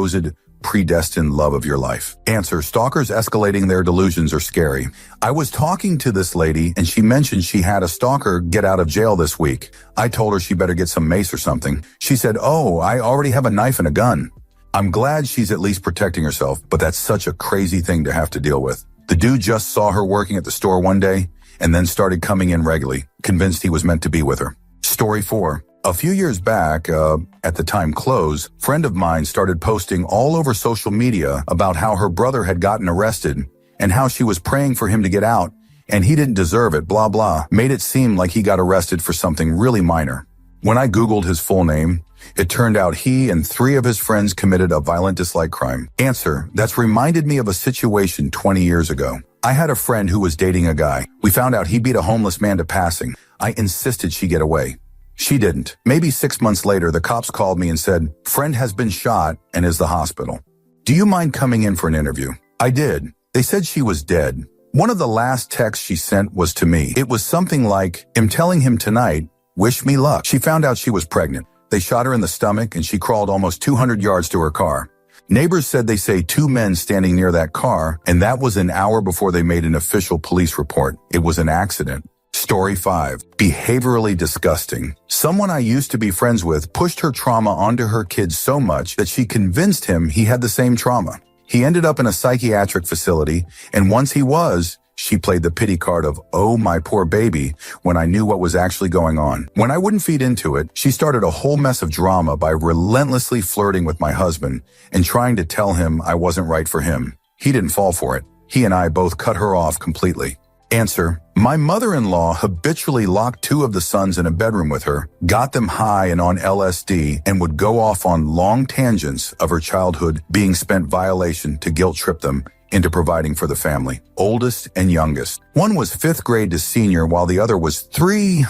supposed predestined love of your life? Answer: stalkers escalating their delusions are scary. I was talking to this lady and she mentioned she had a stalker get out of jail this week. I told her she better get some mace or something. She said, "Oh, I already have a knife and a gun." I'm glad she's at least protecting herself, but that's such a crazy thing to have to deal with. The dude just saw her working at the store one day and then started coming in regularly, convinced he was meant to be with her. Story 4. A few years back, at the time close, a friend of mine started posting all over social media about how her brother had gotten arrested and how she was praying for him to get out and he didn't deserve it, blah, blah. Made it seem like he got arrested for something really minor. When I Googled his full name, it turned out he and 3 of his friends committed a violent dislike crime. Answer: that's reminded me of a situation 20 years ago. I had a friend who was dating a guy. We found out he beat a homeless man to passing. I insisted she get away. She didn't. Maybe 6 months later, the cops called me and said, "Friend has been shot and is the hospital. Do you mind coming in for an interview?" I did. They said she was dead. One of the last texts she sent was to me. It was something like, "I'm telling him tonight, wish me luck." She found out she was pregnant. They shot her in the stomach and she crawled almost 200 yards to her car. Neighbors said they say 2 men standing near that car, and that was an hour before they made an official police report. It was an accident. Story 5. Behaviorally disgusting. Someone I used to be friends with pushed her trauma onto her kids so much that she convinced him he had the same trauma. He ended up in a psychiatric facility, and once he was, she played the pity card of, "Oh, my poor baby," when I knew what was actually going on. When I wouldn't feed into it, she started a whole mess of drama by relentlessly flirting with my husband and trying to tell him I wasn't right for him. He didn't fall for it. He and I both cut her off completely. Answer: my mother-in-law habitually locked 2 of the sons in a bedroom with her, got them high and on LSD, and would go off on long tangents of her childhood being spent violation to guilt trip them into providing for the family. Oldest and youngest. One was 5th grade to senior while the other was 3,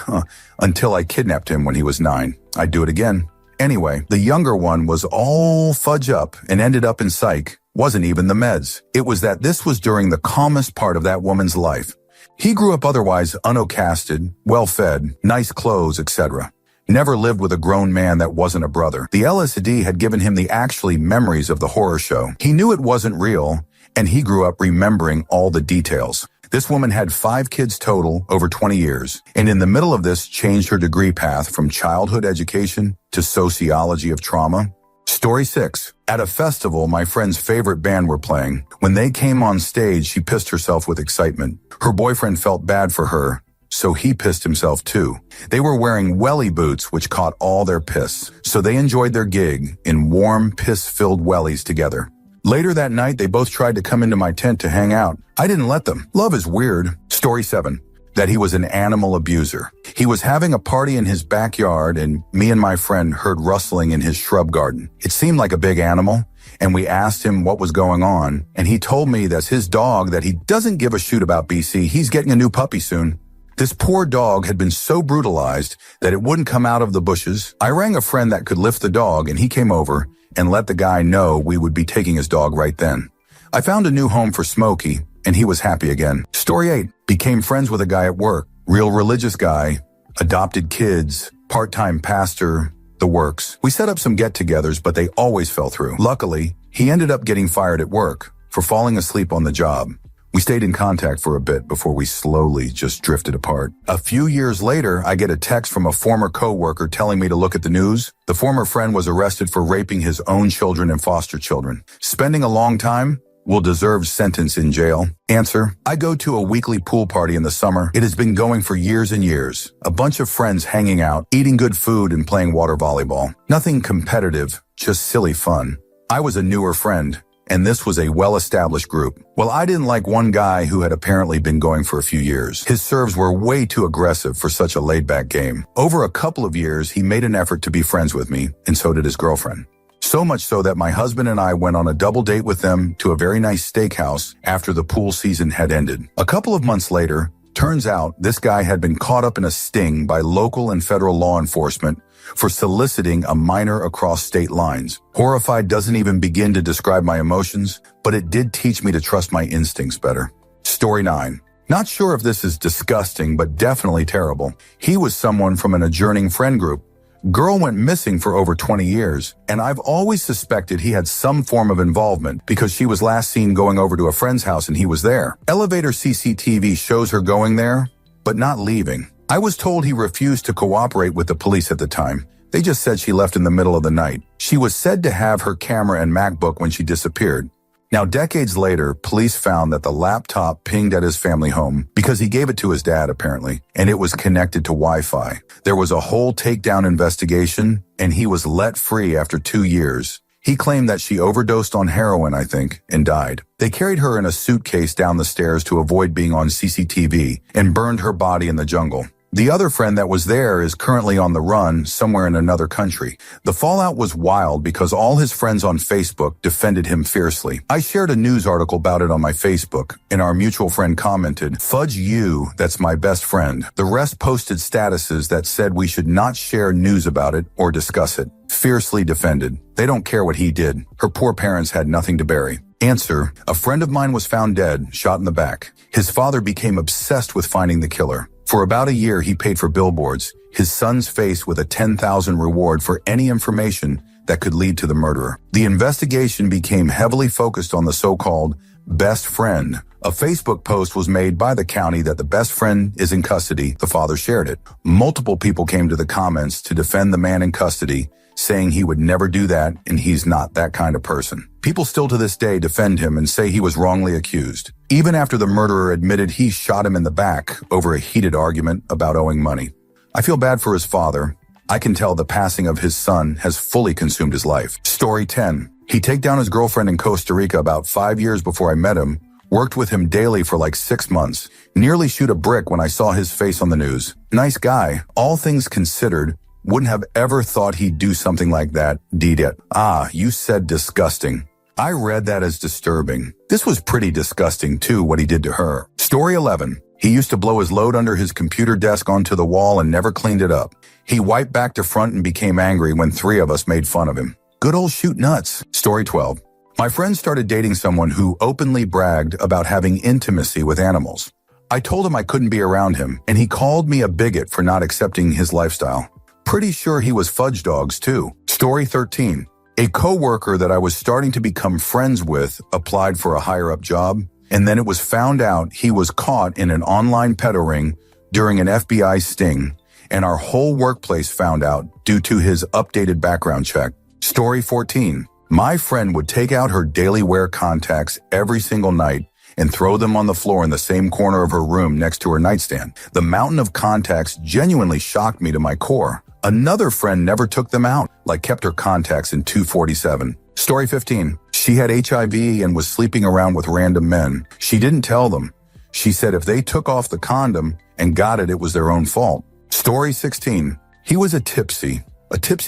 until I kidnapped him when he was 9. I'd do it again. Anyway, the younger one was all fudge up and ended up in psych. Wasn't even the meds. It was that this was during the calmest part of that woman's life. He grew up otherwise unoccasted, well-fed, nice clothes, etc. Never lived with a grown man that wasn't a brother. The LSD had given him the actually memories of the horror show. He knew it wasn't real, and he grew up remembering all the details. This woman had 5 kids total over 20 years, and in the middle of this changed her degree path from childhood education to sociology of trauma. Story 6. At a festival, my friend's favorite band were playing. When they came on stage, she pissed herself with excitement. Her boyfriend felt bad for her, so he pissed himself too. They were wearing welly boots, which caught all their piss, so they enjoyed their gig in warm, piss-filled wellies together. Later that night, they both tried to come into my tent to hang out. I didn't let them. Love is weird. Story 7. That he was an animal abuser. He was having a party in his backyard, and me and my friend heard rustling in his shrub garden. It seemed like a big animal, and we asked him what was going on, and he told me that's his dog, that he doesn't give a shoot about BC. He's getting a new puppy soon. This poor dog had been so brutalized that it wouldn't come out of the bushes. I rang a friend that could lift the dog, and he came over and let the guy know we would be taking his dog right then. I found a new home for Smokey, and he was happy again. Story 8. Became friends with a guy at work. Real religious guy. Adopted kids. Part-time pastor. The works. We set up some get-togethers, but they always fell through. Luckily, he ended up getting fired at work for falling asleep on the job. We stayed in contact for a bit before we slowly just drifted apart. A few years later, I get a text from a former coworker telling me to look at the news. The former friend was arrested for raping his own children and foster children. Spending a long time, will deserve sentence in jail. Answer: I go to a weekly pool party in the summer. It has been going for years and years. A bunch of friends hanging out, eating good food and playing water volleyball. Nothing competitive, just silly fun. I was a newer friend, and this was a well-established group. Well, I didn't like one guy who had apparently been going for a few years. His serves were way too aggressive for such a laid-back game. Over a couple of years, he made an effort to be friends with me, and so did his girlfriend. So much so that my husband and I went on a double date with them to a very nice steakhouse after the pool season had ended. A couple of months later, turns out this guy had been caught up in a sting by local and federal law enforcement for soliciting a minor across state lines. Horrified doesn't even begin to describe my emotions, but it did teach me to trust my instincts better. Story 9. Not sure if this is disgusting, but definitely terrible. He was someone from an adjourning friend group. Girl went missing for over 20 years, and I've always suspected he had some form of involvement because she was last seen going over to a friend's house and he was there. Elevator CCTV shows her going there, but not leaving. I was told he refused to cooperate with the police at the time. They just said she left in the middle of the night. She was said to have her camera and MacBook when she disappeared. Now, decades later, police found that the laptop pinged at his family home because he gave it to his dad, apparently, and it was connected to Wi-Fi. There was a whole takedown investigation, and he was let free after 2 years. He claimed that she overdosed on heroin, I think, and died. They carried her in a suitcase down the stairs to avoid being on CCTV and burned her body in the jungle. The other friend that was there is currently on the run somewhere in another country. The fallout was wild because all his friends on Facebook defended him fiercely. I shared a news article about it on my Facebook, and our mutual friend commented, "Fudge you, that's my best friend." The rest posted statuses that said we should not share news about it or discuss it. Fiercely defended. They don't care what he did. Her poor parents had nothing to bury. Answer: a friend of mine was found dead, shot in the back. His father became obsessed with finding the killer. For about a year, he paid for billboards, his son's face with a $10,000 reward for any information that could lead to the murderer. The investigation became heavily focused on the so-called best friend. A Facebook post was made by the county that the best friend is in custody. The father shared it. Multiple people came to the comments to defend the man in custody, saying he would never do that and he's not that kind of person. People still to this day defend him and say he was wrongly accused, even after the murderer admitted he shot him in the back over a heated argument about owing money. I feel bad for his father. I can tell the passing of his son has fully consumed his life. Story 10. He take down his girlfriend in Costa Rica about 5 years before I met him, worked with him daily for like 6 months, nearly shoot a brick when I saw his face on the news. Nice guy, all things considered. Wouldn't have ever thought he'd do something like that, did it? Ah, you said disgusting. I read that as disturbing. This was pretty disgusting too, what he did to her. Story 11. He used to blow his load under his computer desk onto the wall and never cleaned it up. He wiped back to front and became angry when 3 of us made fun of him. Good old shoot nuts. Story 12. My friend started dating someone who openly bragged about having intimacy with animals. I told him I couldn't be around him, and he called me a bigot for not accepting his lifestyle. Pretty sure he was fudge dogs too. Story 13. A coworker that I was starting to become friends with applied for a higher-up job, and then it was found out he was caught in an online pedo ring during an FBI sting, and our whole workplace found out due to his updated background check. Story 14. My friend would take out her daily wear contacts every single night and throw them on the floor in the same corner of her room next to her nightstand. The mountain of contacts genuinely shocked me to my core. Another friend never took them out, like kept her contacts in 247. Story 15. She had HIV and was sleeping around with random men. She didn't tell them. She said if they took off the condom and got it, it was their own fault. Story 16. He was a tipsy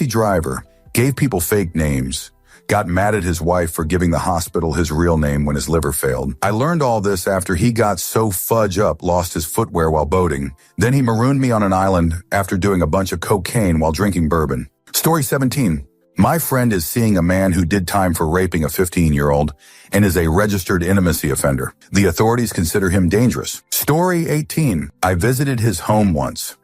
driver, gave people fake names, got mad at his wife for giving the hospital his real name when his liver failed. I learned all this after he got so fudge up, lost his footwear while boating. Then he marooned me on an island after doing a bunch of cocaine while drinking bourbon. Story 17. My friend is seeing a man who did time for raping a 15-year-old and is a registered intimacy offender. The authorities consider him dangerous. Story 18. I visited his home once.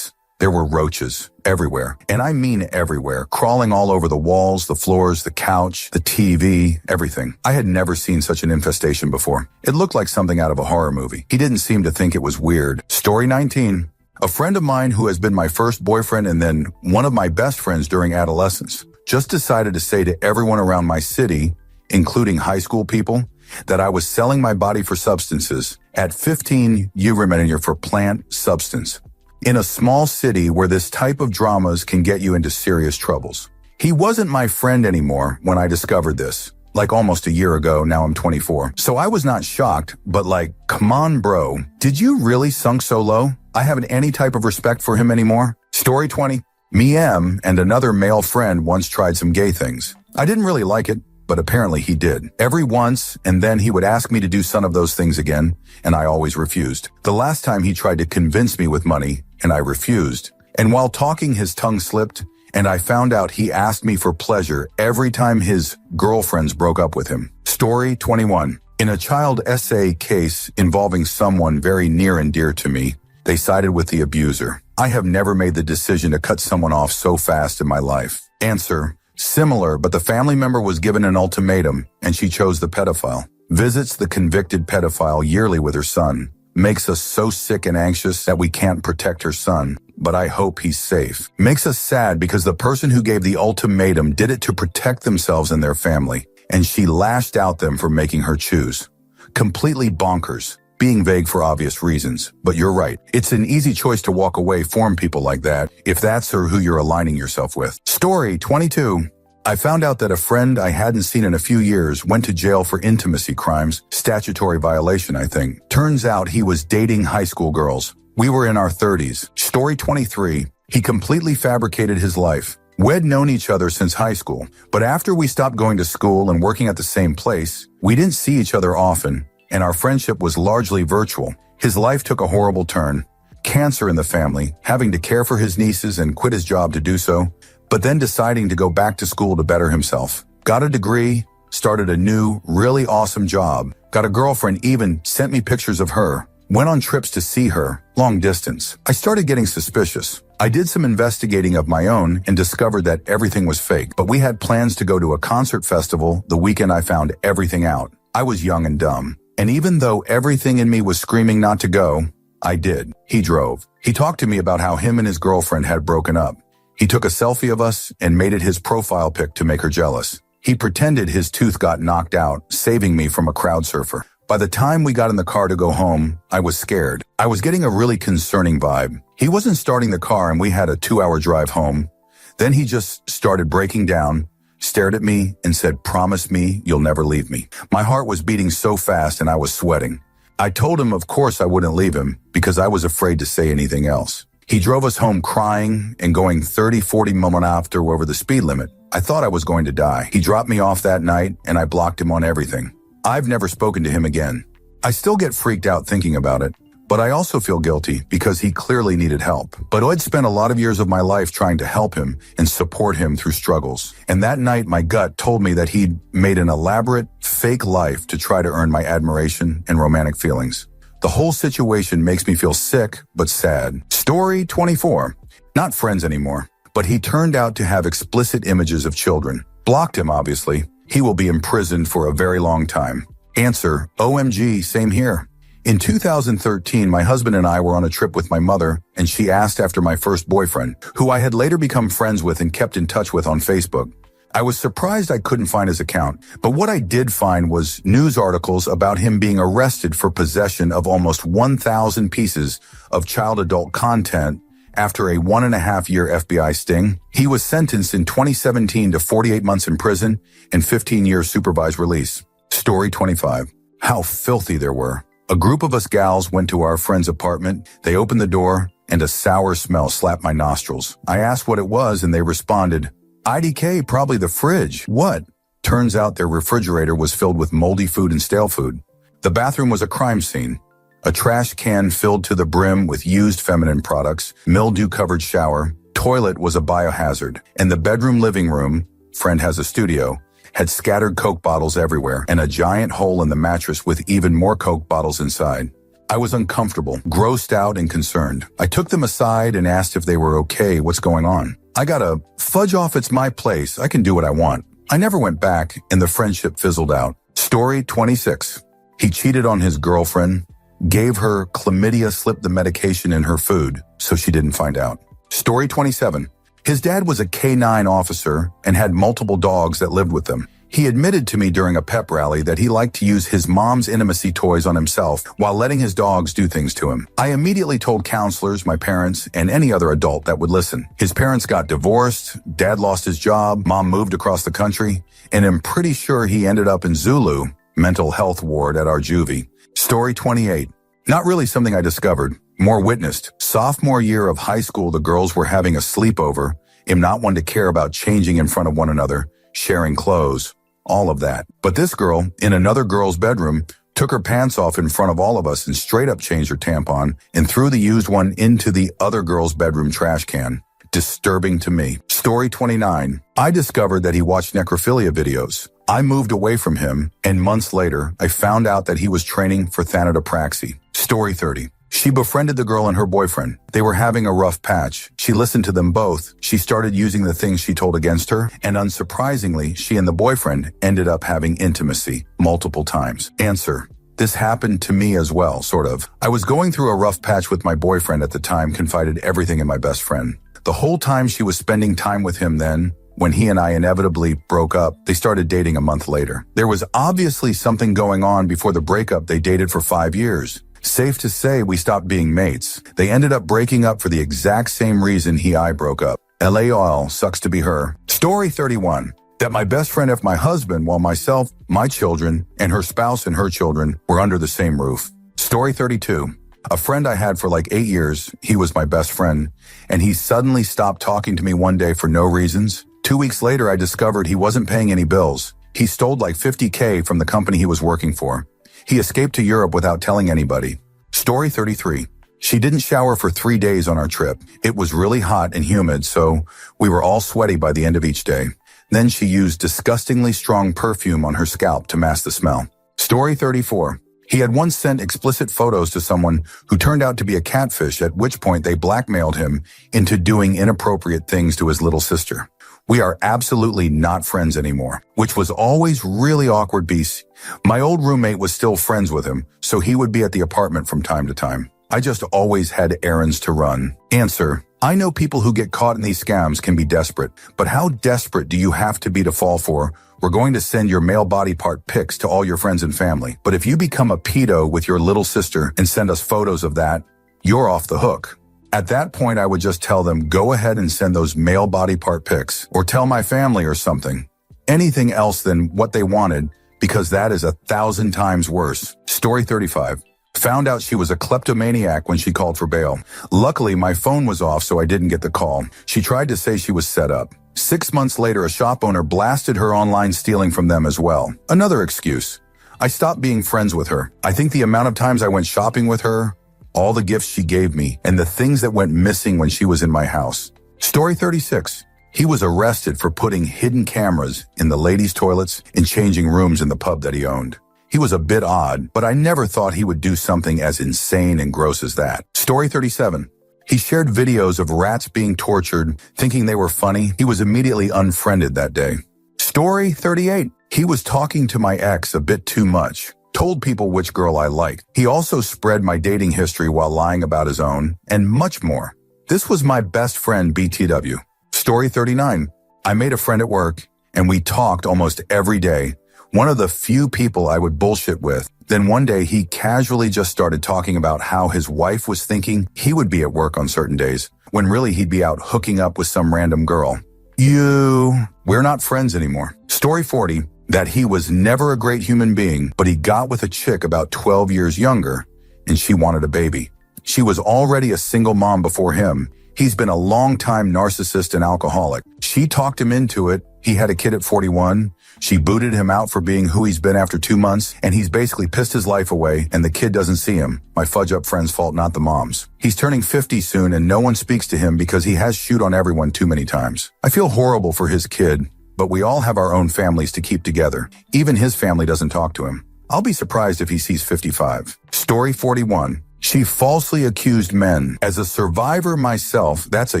There were roaches everywhere, and I mean everywhere, crawling all over the walls, the floors, the couch, the TV, everything. I had never seen such an infestation before. It looked like something out of a horror movie. He didn't seem to think it was weird. Story 19. A friend of mine who has been my first boyfriend and then one of my best friends during adolescence just decided to say to everyone around my city, including high school people, that I was selling my body for substances at 15 euro for plant substance. In a small city where this type of dramas can get you into serious troubles. He wasn't my friend anymore when I discovered this, like almost a year ago. Now I'm 24. So I was not shocked, but like, come on, bro. Did you really sunk so low? I haven't any type of respect for him anymore. Story 20. Me, and another male friend once tried some gay things. I didn't really like it, but apparently he did. Every once, and then he would ask me to do some of those things again, and I always refused. The last time he tried to convince me with money, and I refused. And while talking, his tongue slipped, and I found out he asked me for pleasure every time his girlfriends broke up with him. Story 21. In a child essay case involving someone very near and dear to me, they sided with the abuser. I have never made the decision to cut someone off so fast in my life. Answer: similar, but the family member was given an ultimatum, and she chose the pedophile. Visits the convicted pedophile yearly with her son. Makes us so sick and anxious that we can't protect her son, but I hope he's safe. Makes us sad because the person who gave the ultimatum did it to protect themselves and their family, and she lashed out them for making her choose. Completely bonkers. Being vague for obvious reasons, but you're right. It's an easy choice to walk away from people like that if that's who you're aligning yourself with. Story 22. I found out that a friend I hadn't seen in a few years went to jail for intimacy crimes, statutory violation, I think. Turns out he was dating high school girls. We were in our 30s. Story 23. He completely fabricated his life. We'd known each other since high school, but after we stopped going to school and working at the same place, we didn't see each other often, and our friendship was largely virtual. His life took a horrible turn. Cancer in the family, having to care for his nieces and quit his job to do so, but then deciding to go back to school to better himself. Got a degree, started a new, really awesome job, got a girlfriend, even sent me pictures of her, went on trips to see her, long distance. I started getting suspicious. I did some investigating of my own and discovered that everything was fake, but we had plans to go to a concert festival the weekend I found everything out. I was young and dumb. And even though everything in me was screaming not to go, I did. He drove. He talked to me about how him and his girlfriend had broken up. He took a selfie of us and made it his profile pic to make her jealous. He pretended his tooth got knocked out, saving me from a crowd surfer. By the time we got in the car to go home, I was scared. I was getting a really concerning vibe. He wasn't starting the car and we had a 2-hour drive home. Then he just started breaking down, stared at me and said, "Promise me you'll never leave me." My heart was beating so fast and I was sweating. I told him of course I wouldn't leave him because I was afraid to say anything else. He drove us home crying and going 30-40 miles over the speed limit. I thought I was going to die. He dropped me off that night and I blocked him on everything. I've never spoken to him again. I still get freaked out thinking about it. But I also feel guilty because he clearly needed help. But I'd spent a lot of years of my life trying to help him and support him through struggles. And that night, my gut told me that he'd made an elaborate, fake life to try to earn my admiration and romantic feelings. The whole situation makes me feel sick, but sad. Story 24. Not friends anymore, but he turned out to have explicit images of children. Blocked him, obviously. He will be imprisoned for a very long time. Answer: OMG, same here. In 2013, my husband and I were on a trip with my mother, and she asked after my first boyfriend, who I had later become friends with and kept in touch with on Facebook. I was surprised I couldn't find his account, but what I did find was news articles about him being arrested for possession of almost 1,000 pieces of child-adult content after a 1.5-year FBI sting. He was sentenced in 2017 to 48 months in prison and 15 years supervised release. Story 25. How filthy there were. A group of us gals went to our friend's apartment. They opened the door, and a sour smell slapped my nostrils. I asked what it was, and they responded, "IDK, probably the fridge." What? Turns out their refrigerator was filled with moldy food and stale food. The bathroom was a crime scene. A trash can filled to the brim with used feminine products, mildew-covered shower, toilet was a biohazard, and the bedroom living room, friend has a studio, had scattered Coke bottles everywhere and a giant hole in the mattress with even more Coke bottles inside. I was uncomfortable, grossed out, and concerned. I took them aside and asked if they were okay. What's going on? I got a fudge off, it's my place. I can do what I want. I never went back, and the friendship fizzled out. Story 26. He cheated on his girlfriend, gave her chlamydia, slipped the medication in her food so she didn't find out. Story 27. His dad was a K-9 officer and had multiple dogs that lived with them. He admitted to me during a pep rally that he liked to use his mom's intimacy toys on himself while letting his dogs do things to him. I immediately told counselors, my parents, and any other adult that would listen. His parents got divorced, dad lost his job, mom moved across the country, and I'm pretty sure he ended up in Zulu, mental health ward at our juvie. Story 28. Not really something I discovered, more witnessed. Sophomore year of high school, the girls were having a sleepover. Am not one to care about changing in front of one another, sharing clothes, all of that. But this girl, in another girl's bedroom, took her pants off in front of all of us and straight up changed her tampon and threw the used one into the other girl's bedroom trash can. Disturbing to me. Story 29. I discovered that he watched necrophilia videos. I moved away from him, and months later, I found out that he was training for thanatopraxy. Story 30. She befriended the girl and her boyfriend. They were having a rough patch. She listened to them both. She started using the things she told against her, and unsurprisingly, she and the boyfriend ended up having intimacy multiple times. Answer: this happened to me as well, sort of. I was going through a rough patch with my boyfriend at the time, confided everything in my best friend. The whole time she was spending time with him then, when he and I inevitably broke up, they started dating a month later. There was obviously something going on before the breakup. They dated for 5 years. Safe to say we stopped being mates. They ended up breaking up for the exact same reason I broke up. LAL, sucks to be her. Story 31. That my best friend F my husband, while myself, my children, and her spouse and her children were under the same roof. Story 32. A friend I had for like 8 years, he was my best friend, and he suddenly stopped talking to me one day for no reasons. 2 weeks later, I discovered he wasn't paying any bills. He stole like $50K from the company he was working for. He escaped to Europe without telling anybody. Story 33. She didn't shower for 3 days on our trip. It was really hot and humid, so we were all sweaty by the end of each day. Then she used disgustingly strong perfume on her scalp to mask the smell. Story 34. He had once sent explicit photos to someone who turned out to be a catfish, at which point they blackmailed him into doing inappropriate things to his little sister. We are absolutely not friends anymore, which was always really awkward. Beast. My old roommate was still friends with him, so he would be at the apartment from time to time. I just always had errands to run. Answer: I know people who get caught in these scams can be desperate, but how desperate do you have to be to fall for? We're going to send your male body part pics to all your friends and family. But if you become a pedo with your little sister and send us photos of that, you're off the hook. At that point, I would just tell them, go ahead and send those male body part pics, or tell my family or something. Anything else than what they wanted, because that is 1,000 times worse. Story 35. Found out she was a kleptomaniac when she called for bail. Luckily, my phone was off, so I didn't get the call. She tried to say she was set up. 6 months later, a shop owner blasted her online, stealing from them as well. Another excuse. I stopped being friends with her. I think the amount of times I went shopping with her, all the gifts she gave me, and the things that went missing when she was in my house. Story 36. He was arrested for putting hidden cameras in the ladies' toilets and changing rooms in the pub that he owned. He was a bit odd, but I never thought he would do something as insane and gross as that. Story 37. He shared videos of rats being tortured, thinking they were funny. He was immediately unfriended that day. Story 38. He was talking to my ex a bit too much. Told people which girl I liked. He also spread my dating history while lying about his own, and much more. This was my best friend BTW. Story 39. I made a friend at work, and we talked almost every day. One of the few people I would bullshit with. Then one day he casually just started talking about how his wife was thinking he would be at work on certain days, when really he'd be out hooking up with some random girl. We're not friends anymore. Story 40. That he was never a great human being, but he got with a chick about 12 years younger, and she wanted a baby. She was already a single mom before him. He's been a long-time narcissist and alcoholic. She talked him into it. He had a kid at 41. She booted him out for being who he's been after 2 months, and he's basically pissed his life away, and the kid doesn't see him. My fudge-up friend's fault, not the mom's. He's turning 50 soon, and no one speaks to him because he has shoot on everyone too many times. I feel horrible for his kid, but we all have our own families to keep together. Even his family doesn't talk to him. I'll be surprised if he sees 55. Story 41. She falsely accused men. As a survivor myself, that's a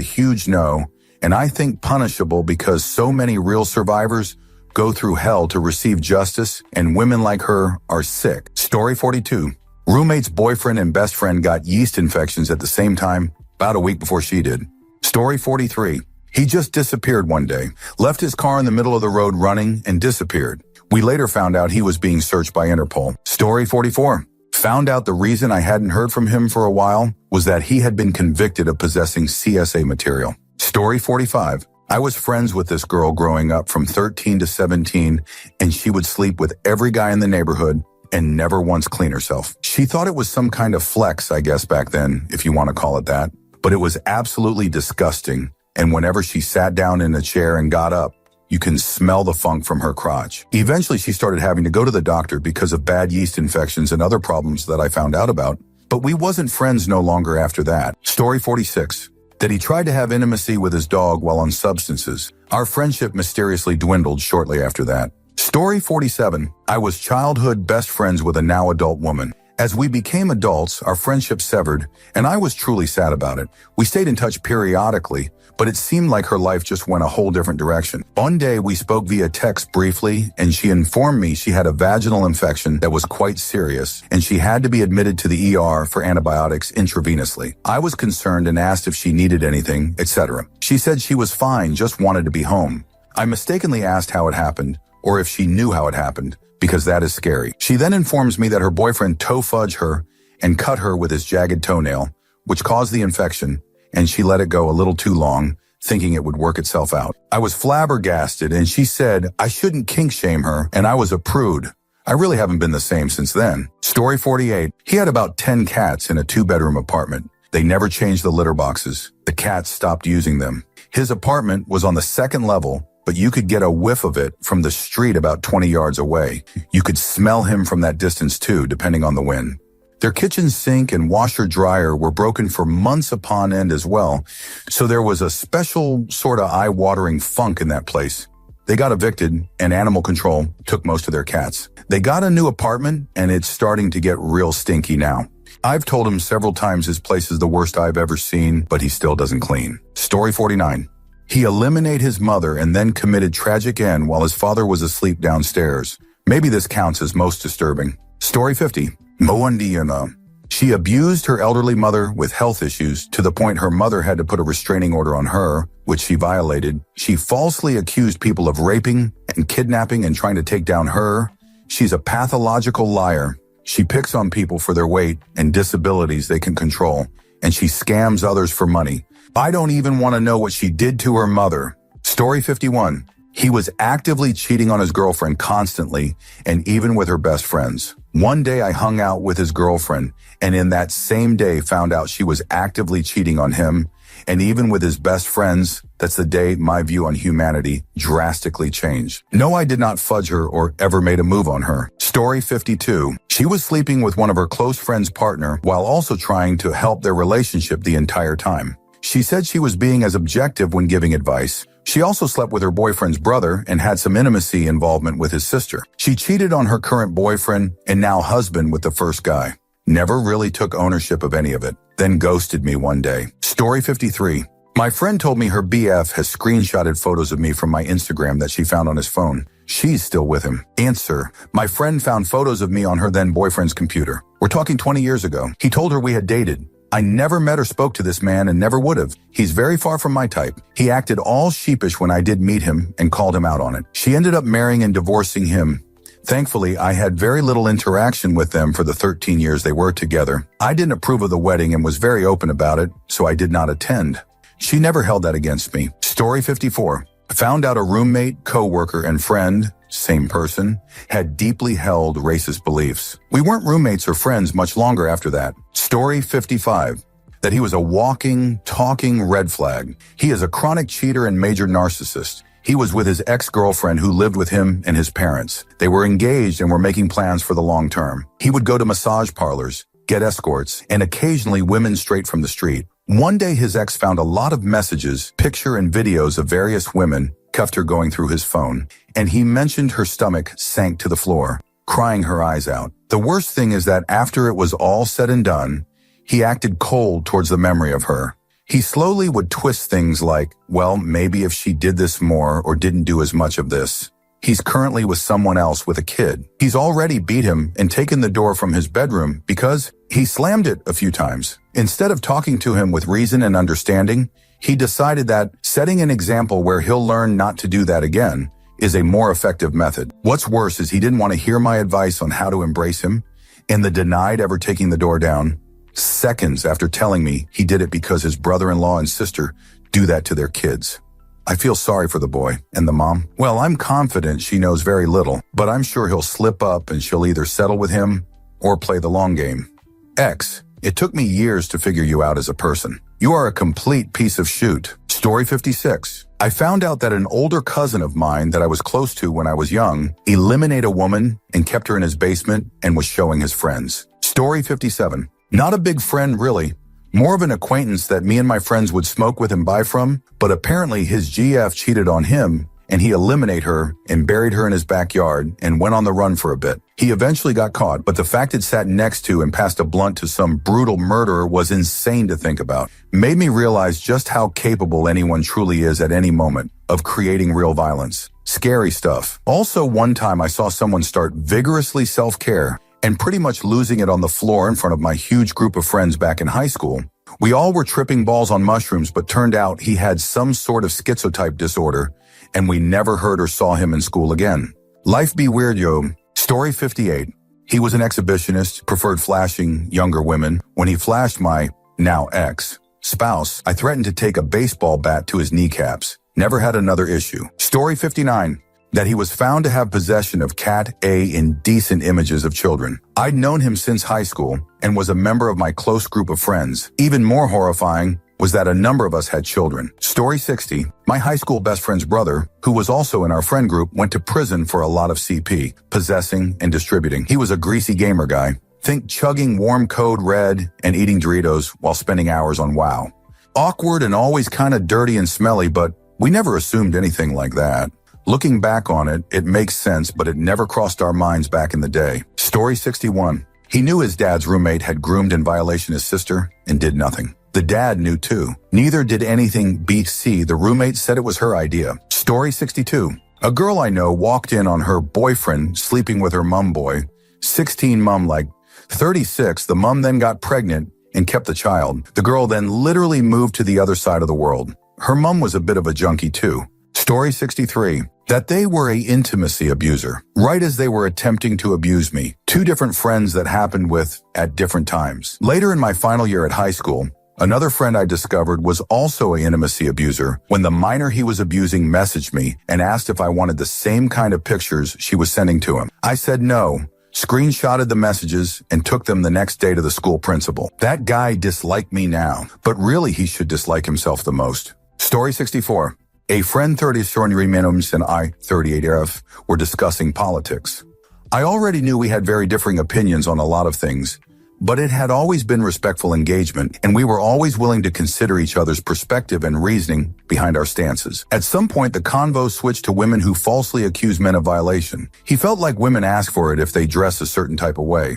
huge no, and I think punishable because so many real survivors go through hell to receive justice, and women like her are sick. Story 42. Roommate's boyfriend and best friend got yeast infections at the same time, about a week before she did. Story 43. He just disappeared one day, left his car in the middle of the road running, and disappeared. We later found out he was being searched by Interpol. Story 44. Found out the reason I hadn't heard from him for a while was that he had been convicted of possessing CSA material. Story 45. I was friends with this girl growing up from 13 to 17, and she would sleep with every guy in the neighborhood and never once clean herself. She thought it was some kind of flex, I guess, back then, if you want to call it that, but it was absolutely disgusting. And whenever she sat down in a chair and got up, you can smell the funk from her crotch. Eventually, she started having to go to the doctor because of bad yeast infections and other problems that I found out about, but we wasn't friends no longer after that. Story 46. That he tried to have intimacy with his dog while on substances. Our friendship mysteriously dwindled shortly after that. Story 47. I was childhood best friends with a now adult woman. As we became adults, our friendship severed, and I was truly sad about it. We stayed in touch periodically, but it seemed like her life just went a whole different direction. One day, we spoke via text briefly, and she informed me she had a vaginal infection that was quite serious, and she had to be admitted to the ER for antibiotics intravenously. I was concerned and asked if she needed anything, etc. She said she was fine, just wanted to be home. I mistakenly asked how it happened, or if she knew how it happened, because that is scary. She then informs me that her boyfriend toe-fudged her and cut her with his jagged toenail, which caused the infection, and she let it go a little too long, thinking it would work itself out. I was flabbergasted, and she said I shouldn't kink shame her, and I was a prude. I really haven't been the same since then. Story 48. He had about 10 cats in a 2-bedroom apartment. They never changed the litter boxes. The cats stopped using them. His apartment was on the 2nd level, but you could get a whiff of it from the street about 20 yards away. You could smell him from that distance too, depending on the wind. Their kitchen sink and washer-dryer were broken for months upon end as well, so there was a special sort of eye-watering funk in that place. They got evicted, and animal control took most of their cats. They got a new apartment, and it's starting to get real stinky now. I've told him several times his place is the worst I've ever seen, but he still doesn't clean. Story 49. He eliminated his mother and then committed tragic end while his father was asleep downstairs. Maybe this counts as most disturbing. Story 50. Moandiana. She abused her elderly mother with health issues to the point her mother had to put a restraining order on her, which she violated. She falsely accused people of raping and kidnapping and trying to take down her. She's a pathological liar. She picks on people for their weight and disabilities they can control, and she scams others for money. I don't even want to know what she did to her mother. Story 51. He was actively cheating on his girlfriend constantly, and even with her best friends. One day I hung out with his girlfriend, and in that same day found out she was actively cheating on him, and even with his best friends. That's the day my view on humanity drastically changed. No, I did not fudge her or ever made a move on her. Story 52. She was sleeping with one of her close friends' partner while also trying to help their relationship the entire time. She said she was being as objective when giving advice. She also slept with her boyfriend's brother and had some intimacy involvement with his sister. She cheated on her current boyfriend and now husband with the first guy. Never really took ownership of any of it. Then ghosted me one day. Story 53. My friend told me her BF has screenshotted photos of me from my Instagram that she found on his phone. She's still with him. Answer. My friend found photos of me on her then boyfriend's computer. We're talking 20 years ago. He told her we had dated. I never met or spoke to this man and never would have. He's very far from my type. He acted all sheepish when I did meet him and called him out on it. She ended up marrying and divorcing him. Thankfully, I had very little interaction with them for the 13 years they were together. I didn't approve of the wedding and was very open about it, so I did not attend. She never held that against me. Story 54. Found out a roommate, coworker, and friend, same person, had deeply held racist beliefs. We weren't roommates or friends much longer after that. Story 55. That he was a walking, talking red flag. He is a chronic cheater and major narcissist. He was with his ex-girlfriend who lived with him and his parents. They were engaged and were making plans for the long term. He would go to massage parlors, get escorts, and occasionally women straight from the street. One day his ex found a lot of messages, picture and videos of various women, cuffed her going through his phone, and he mentioned her stomach sank to the floor, crying her eyes out. The worst thing is that after it was all said and done, he acted cold towards the memory of her. He slowly would twist things like, well, maybe if she did this more or didn't do as much of this. He's currently with someone else with a kid. He's already beat him and taken the door from his bedroom because he slammed it a few times. Instead of talking to him with reason and understanding, he decided that setting an example where he'll learn not to do that again is a more effective method. What's worse is he didn't want to hear my advice on how to embrace him, and the denied ever taking the door down. Seconds after telling me he did it because his brother-in-law and sister do that to their kids. I feel sorry for the boy and the mom. Well, I'm confident she knows very little, but I'm sure he'll slip up and she'll either settle with him or play the long game. X, it took me years to figure you out as a person. You are a complete piece of shoot. Story 56. I found out that an older cousin of mine that I was close to when I was young eliminated a woman and kept her in his basement and was showing his friends. Story 57. Not a big friend, really. More of an acquaintance that me and my friends would smoke with and buy from, but apparently his GF cheated on him and he eliminated her and buried her in his backyard and went on the run for a bit. He eventually got caught, but the fact it sat next to and passed a blunt to some brutal murderer was insane to think about. Made me realize just how capable anyone truly is at any moment of creating real violence. Scary stuff. Also, one time I saw someone start vigorously self-care and pretty much losing it on the floor in front of my huge group of friends back in high school. We all were tripping balls on mushrooms, but turned out he had some sort of schizotype disorder, and we never heard or saw him in school again. Life be weird, yo. Story 58. He was an exhibitionist, preferred flashing younger women. When he flashed my, now ex, spouse, I threatened to take a baseball bat to his kneecaps. Never had another issue. Story 59. That he was found to have possession of Cat A indecent images of children. I'd known him since high school and was a member of my close group of friends. Even more horrifying was that a number of us had children. Story 60. My high school best friend's brother, who was also in our friend group, went to prison for a lot of CP, possessing and distributing. He was a greasy gamer guy. Think chugging warm Code Red and eating Doritos while spending hours on WoW. Awkward and always kind of dirty and smelly, but we never assumed anything like that. Looking back on it, it makes sense, but it never crossed our minds back in the day. Story 61. He knew his dad's roommate had groomed in violation his sister and did nothing. The dad knew too. Neither did anything BC. The roommate said it was her idea. Story 62. A girl I know walked in on her boyfriend sleeping with her mum boy. 16 mum like 36. The mum then got pregnant and kept the child. The girl then literally moved to the other side of the world. Her mum was a bit of a junkie too. Story 63. That they were a intimacy abuser, right as they were attempting to abuse me. Two different friends that happened with at different times. Later in my final year at high school, another friend I discovered was also an intimacy abuser when the minor he was abusing messaged me and asked if I wanted the same kind of pictures she was sending to him. I said no, screenshotted the messages, and took them the next day to the school principal. That guy disliked me now, but really he should dislike himself the most. Story 64. A friend 30 minimums and I 38 were discussing politics. I already knew we had very differing opinions on a lot of things, but it had always been respectful engagement, and we were always willing to consider each other's perspective and reasoning behind our stances. At some point, the convo switched to women who falsely accuse men of violation. He felt like women ask for it if they dress a certain type of way.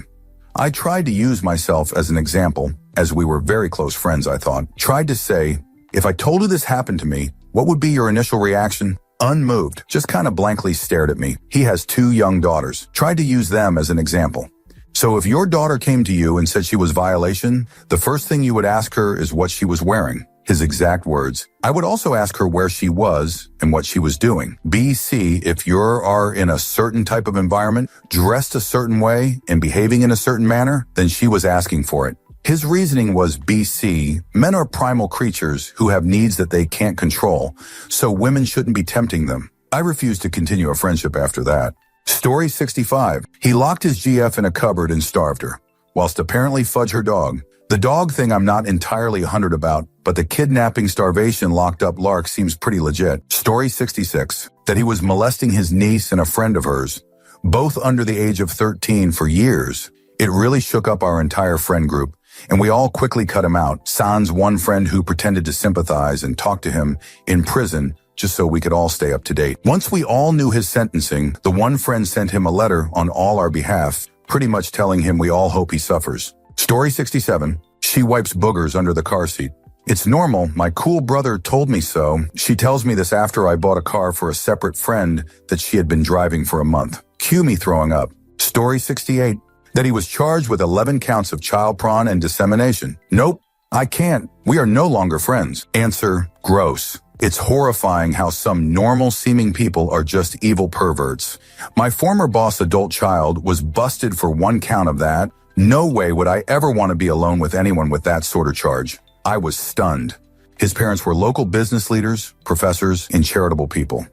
I tried to use myself as an example, as we were very close friends, I thought. Tried to say, if I told you this happened to me, what would be your initial reaction? Unmoved, just kind of blankly stared at me. He has 2 young daughters. Tried to use them as an example. So if your daughter came to you and said she was violation, the first thing you would ask her is what she was wearing. His exact words. I would also ask her where she was and what she was doing. BC, if you are in a certain type of environment, dressed a certain way and behaving in a certain manner, then she was asking for it. His reasoning was BC, men are primal creatures who have needs that they can't control, so women shouldn't be tempting them. I refused to continue a friendship after that. Story 65. He locked his GF in a cupboard and starved her, whilst apparently fudged her dog. The dog thing I'm not entirely 100 about, but the kidnapping starvation locked up lark seems pretty legit. Story 66. That he was molesting his niece and a friend of hers, both under the age of 13 for years. It really shook up our entire friend group, and we all quickly cut him out. Sans one friend who pretended to sympathize and talk to him in prison just so we could all stay up to date. Once we all knew his sentencing, the one friend sent him a letter on all our behalf, pretty much telling him we all hope he suffers. Story 67. She wipes boogers under the car seat. It's normal. My cool brother told me so. She tells me this after I bought a car for a separate friend that she had been driving for a month. Cue me throwing up. Story 68. That he was charged with 11 counts of child porn and dissemination. Nope, I can't. We are no longer friends. Answer, gross. It's horrifying how some normal-seeming people are just evil perverts. My former boss' adult child was busted for 1 count of that. No way would I ever want to be alone with anyone with that sort of charge. I was stunned. His parents were local business leaders, professors, and charitable people.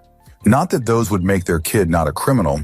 Not that those would make their kid not a criminal,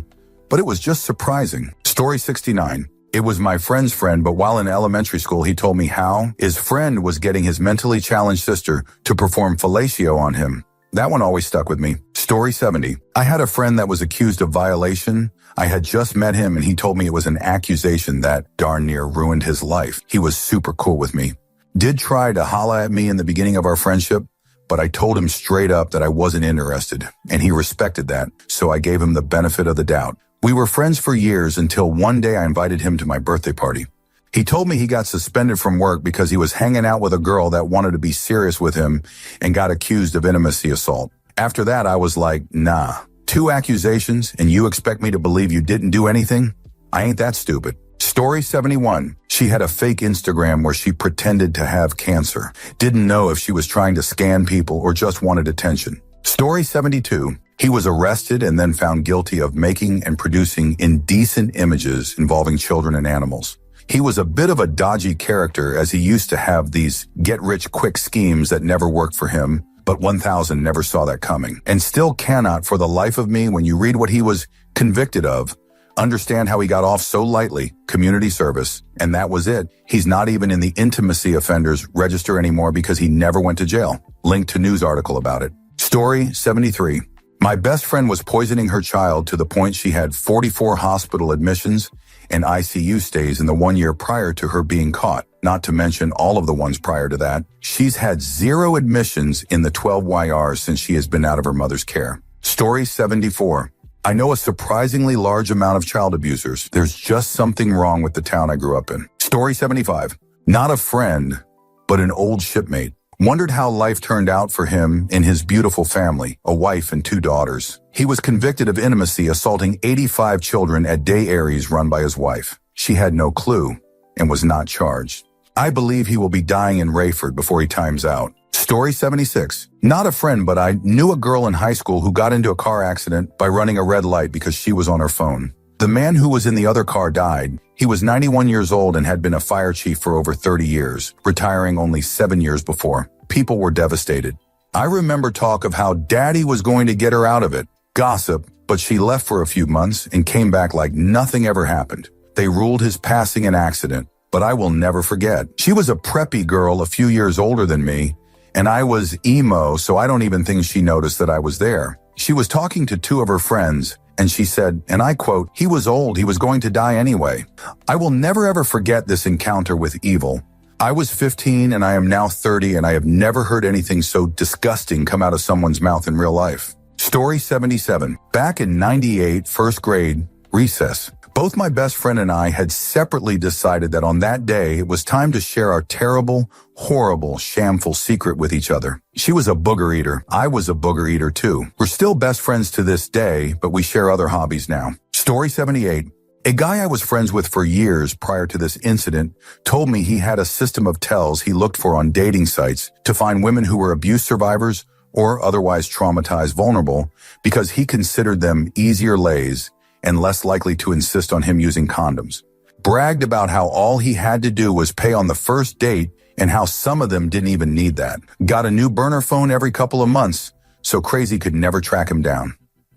but it was just surprising. Story 69. It was my friend's friend, but while in elementary school, he told me how his friend was getting his mentally challenged sister to perform fellatio on him. That one always stuck with me. Story 70. I had a friend that was accused of violation. I had just met him and he told me it was an accusation that darn near ruined his life. He was super cool with me. Did try to holla at me in the beginning of our friendship, but I told him straight up that I wasn't interested, and he respected that, so I gave him the benefit of the doubt. We were friends for years until one day I invited him to my birthday party. He told me he got suspended from work because he was hanging out with a girl that wanted to be serious with him and got accused of intimacy assault. After that, I was like, nah. 2 accusations, and you expect me to believe you didn't do anything? I ain't that stupid. Story 71. She had a fake Instagram where she pretended to have cancer. Didn't know if she was trying to scan people or just wanted attention. Story 72. He was arrested and then found guilty of making and producing indecent images involving children and animals. He was a bit of a dodgy character as he used to have these get-rich-quick schemes that never worked for him, but 1000 never saw that coming. And still cannot, for the life of me, when you read what he was convicted of, understand how he got off so lightly, community service, and that was it. He's not even in the intimacy offenders register anymore because he never went to jail. Link to news article about it. Story 73. My best friend was poisoning her child to the point she had 44 hospital admissions and ICU stays in the 1 year prior to her being caught, not to mention all of the ones prior to that. She's had 0 admissions in the 12 YRs since she has been out of her mother's care. Story 74. I know a surprisingly large amount of child abusers. There's just something wrong with the town I grew up in. Story 75. Not a friend, but an old shipmate. Wondered how life turned out for him and his beautiful family, a wife and 2 daughters. He was convicted of intimacy, assaulting 85 children at day Aries run by his wife. She had no clue and was not charged. I believe he will be dying in Rayford before he times out. Story 76. Not a friend, but I knew a girl in high school who got into a car accident by running a red light because she was on her phone. The man who was in the other car died. He was 91 years old and had been a fire chief for over 30 years, retiring only 7 years before. People were devastated. I remember talk of how daddy was going to get her out of it. Gossip, but she left for a few months and came back like nothing ever happened. They ruled his passing an accident, but I will never forget. She was a preppy girl a few years older than me, and I was emo, so I don't even think she noticed that I was there. She was talking to 2 of her friends, and she said, and I quote, "He was old, he was going to die anyway." I will never ever forget this encounter with evil. I was 15 and I am now 30, and I have never heard anything so disgusting come out of someone's mouth in real life. Story 77. Back in 98, first grade, recess. Both my best friend and I had separately decided that on that day, it was time to share our terrible, horrible, shameful secret with each other. She was a booger eater. I was a booger eater too. We're still best friends to this day, but we share other hobbies now. Story 78. A guy I was friends with for years prior to this incident told me he had a system of tells he looked for on dating sites to find women who were abuse survivors or otherwise traumatized vulnerable because he considered them easier lays and less likely to insist on him using condoms. Bragged about how all he had to do was pay on the first date and how some of them didn't even need that. Got a new burner phone every couple of months, so crazy could never track him down.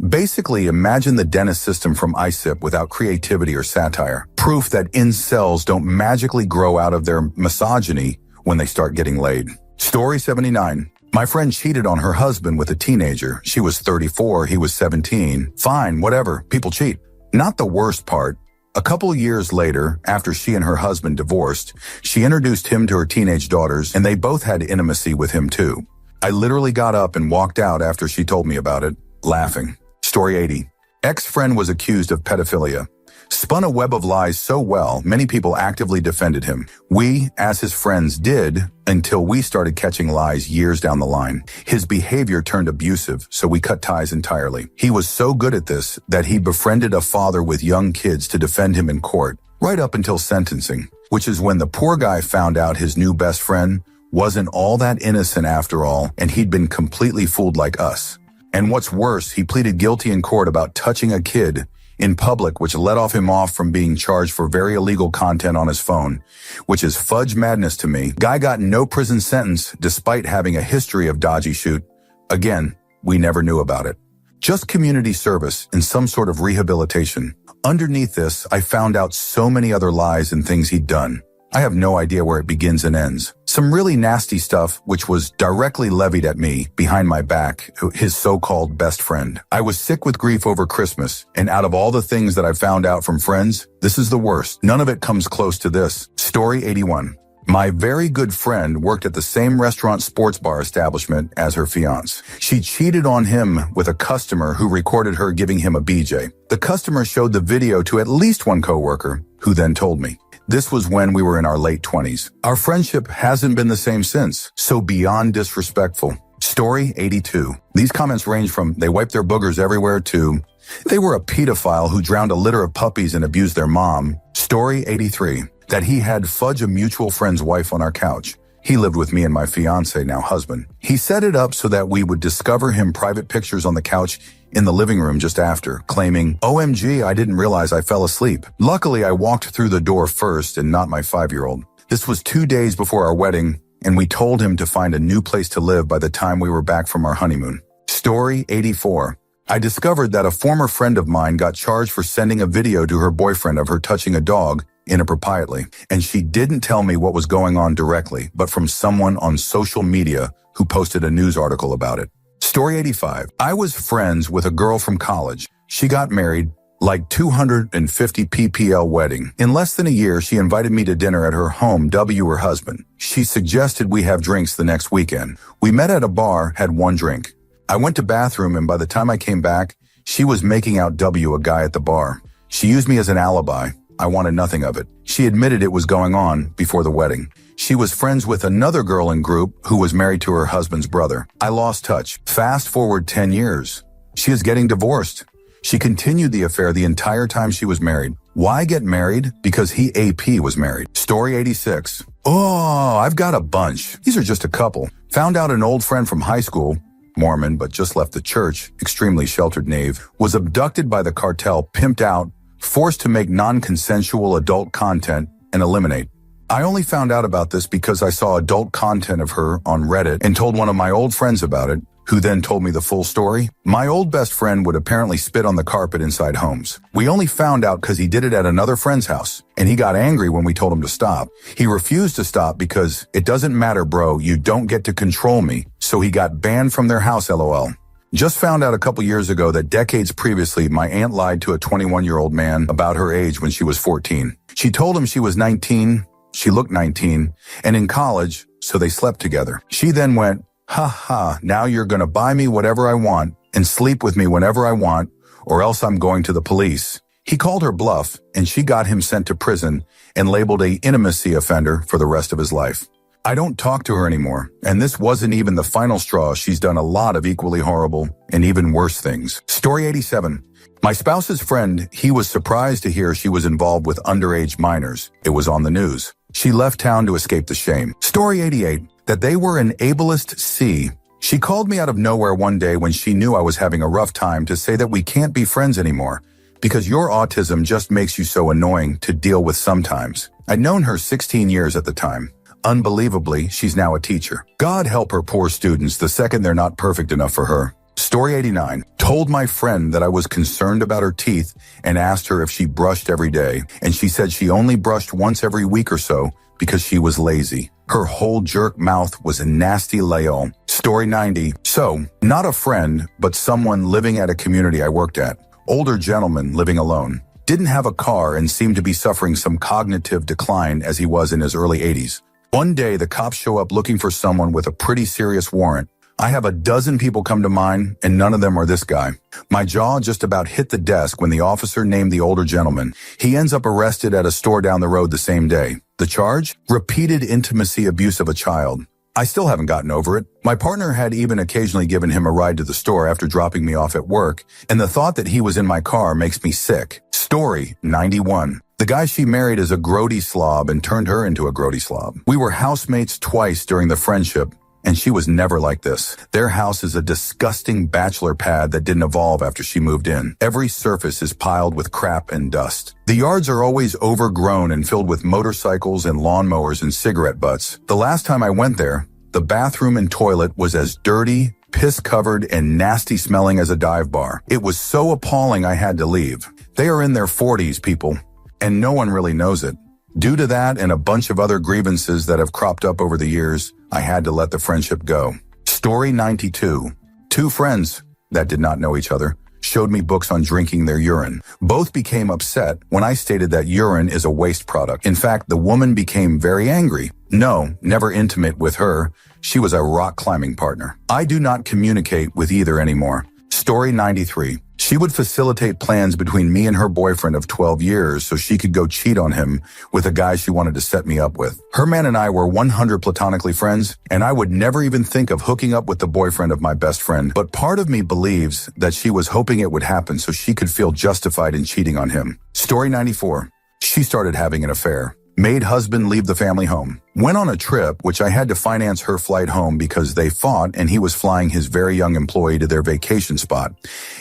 Basically, imagine the dentist system from ISIP without creativity or satire. Proof that incels don't magically grow out of their misogyny when they start getting laid. Story 79. My friend cheated on her husband with a teenager. She was 34, he was 17. Fine, whatever, people cheat. Not the worst part. A couple years later, after she and her husband divorced, she introduced him to her teenage daughters, and they both had intimacy with him too. I literally got up and walked out after she told me about it, laughing. Story 80. Ex-friend was accused of pedophilia. Spun a web of lies so well, many people actively defended him. We, as his friends, did until we started catching lies years down the line. His behavior turned abusive, so we cut ties entirely. He was so good at this that he befriended a father with young kids to defend him in court, right up until sentencing, which is when the poor guy found out his new best friend wasn't all that innocent after all, and he'd been completely fooled like us. And what's worse, he pleaded guilty in court about touching a kid in public, which let him off from being charged for very illegal content on his phone, which is fudge madness to me. Guy got no prison sentence despite having a history of dodgy shoot. Again, we never knew about it. Just community service and some sort of rehabilitation. Underneath this, I found out so many other lies and things he'd done. I have no idea where it begins and ends. Some really nasty stuff which was directly levied at me behind my back, his so-called best friend. I was sick with grief over Christmas, and out of all the things that I found out from friends, this is the worst. None of it comes close to this. Story 81. My very good friend worked at the same restaurant sports bar establishment as her fiancé. She cheated on him with a customer who recorded her giving him a BJ. The customer showed the video to at least one coworker, who then told me. This was when we were in our late 20s. Our friendship hasn't been the same since, so beyond disrespectful. Story 82. These comments range from they wiped their boogers everywhere to they were a pedophile who drowned a litter of puppies and abused their mom. Story 83. That he had fudge a mutual friend's wife on our couch. He lived with me and my fiancé, now husband. He set it up so that we would discover him private pictures on the couch in the living room just after, claiming, OMG, I didn't realize I fell asleep. Luckily, I walked through the door first and not my 5-year-old. This was 2 days before our wedding, and we told him to find a new place to live by the time we were back from our honeymoon. Story 84. I discovered that a former friend of mine got charged for sending a video to her boyfriend of her touching a dog inappropriately, and she didn't tell me what was going on directly, but from someone on social media who posted a news article about it. Story 85. I was friends with a girl from college. She got married, like 250 ppl wedding. In less than a year, she invited me to dinner at her home, her husband. She suggested we have drinks the next weekend. We met at a bar, had one drink. I went to bathroom, and by the time I came back, she was making out a guy at the bar. She used me as an alibi. I wanted nothing of it. She admitted it was going on before the wedding. She was friends with another girl in group who was married to her husband's brother. I lost touch. Fast forward 10 years. She is getting divorced. She continued the affair the entire time she was married. Why get married? Because he AP was married. Story 86. Oh, I've got a bunch. These are just a couple. Found out an old friend from high school, Mormon, but just left the church, extremely sheltered knave, was abducted by the cartel, pimped out, forced to make non-consensual adult content, and eliminate. I only found out about this because I saw adult content of her on Reddit and told one of my old friends about it, who then told me the full story. My old best friend would apparently spit on the carpet inside homes. We only found out because he did it at another friend's house, and he got angry when we told him to stop. He refused to stop because, it doesn't matter, bro, you don't get to control me, so he got banned from their house, LOL. Just found out a couple years ago that decades previously, my aunt lied to a 21-year-old man about her age when she was 14. She told him she was 19, she looked 19, and in college, so they slept together. She then went, ha ha, now you're gonna buy me whatever I want and sleep with me whenever I want, or else I'm going to the police. He called her bluff, and she got him sent to prison and labeled an intimacy offender for the rest of his life. I don't talk to her anymore, and this wasn't even the final straw. She's done a lot of equally horrible and even worse things. Story 87. My spouse's friend, he was surprised to hear she was involved with underage minors. It was on the news. She left town to escape the shame. Story 88. That they were an ableist C. She called me out of nowhere one day when she knew I was having a rough time to say that we can't be friends anymore because your autism just makes you so annoying to deal with sometimes. I'd known her 16 years at the time. Unbelievably, she's now a teacher. God help her poor students the second they're not perfect enough for her. Story 89. Told my friend that I was concerned about her teeth and asked her if she brushed every day, and she said she only brushed once every week or so because she was lazy. Her whole jerk mouth was a nasty layout. Story 90. So, not a friend, but someone living at a community I worked at. Older gentleman living alone. Didn't have a car and seemed to be suffering some cognitive decline as he was in his early 80s. One day, the cops show up looking for someone with a pretty serious warrant. I have a dozen people come to mind, and none of them are this guy. My jaw just about hit the desk when the officer named the older gentleman. He ends up arrested at a store down the road the same day. The charge? Repeated intimacy abuse of a child. I still haven't gotten over it. My partner had even occasionally given him a ride to the store after dropping me off at work, and the thought that he was in my car makes me sick. Story 91. The guy she married is a grody slob and turned her into a grody slob. We were housemates twice during the friendship, and she was never like this. Their house is a disgusting bachelor pad that didn't evolve after she moved in. Every surface is piled with crap and dust. The yards are always overgrown and filled with motorcycles and lawnmowers and cigarette butts. The last time I went there, the bathroom and toilet was as dirty, piss-covered, and nasty smelling as a dive bar. It was so appalling I had to leave. They are in their 40s, people, and no one really knows it. Due to that and a bunch of other grievances that have cropped up over the years, I had to let the friendship go. Story 92. Two friends that did not know each other showed me books on drinking their urine. Both became upset when I stated that urine is a waste product. In fact, the woman became very angry. No, never intimate with her. She was a rock climbing partner. I do not communicate with either anymore. Story 93. She would facilitate plans between me and her boyfriend of 12 years so she could go cheat on him with a guy she wanted to set me up with. Her man and I were 100 platonically friends, and I would never even think of hooking up with the boyfriend of my best friend. But part of me believes that she was hoping it would happen so she could feel justified in cheating on him. Story 94. She started having an affair. Made husband leave the family home. Went on a trip, which I had to finance her flight home because they fought and he was flying his very young employee to their vacation spot.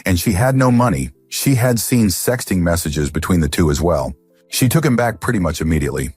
And she had no money. She had seen sexting messages between the two as well. She took him back pretty much immediately.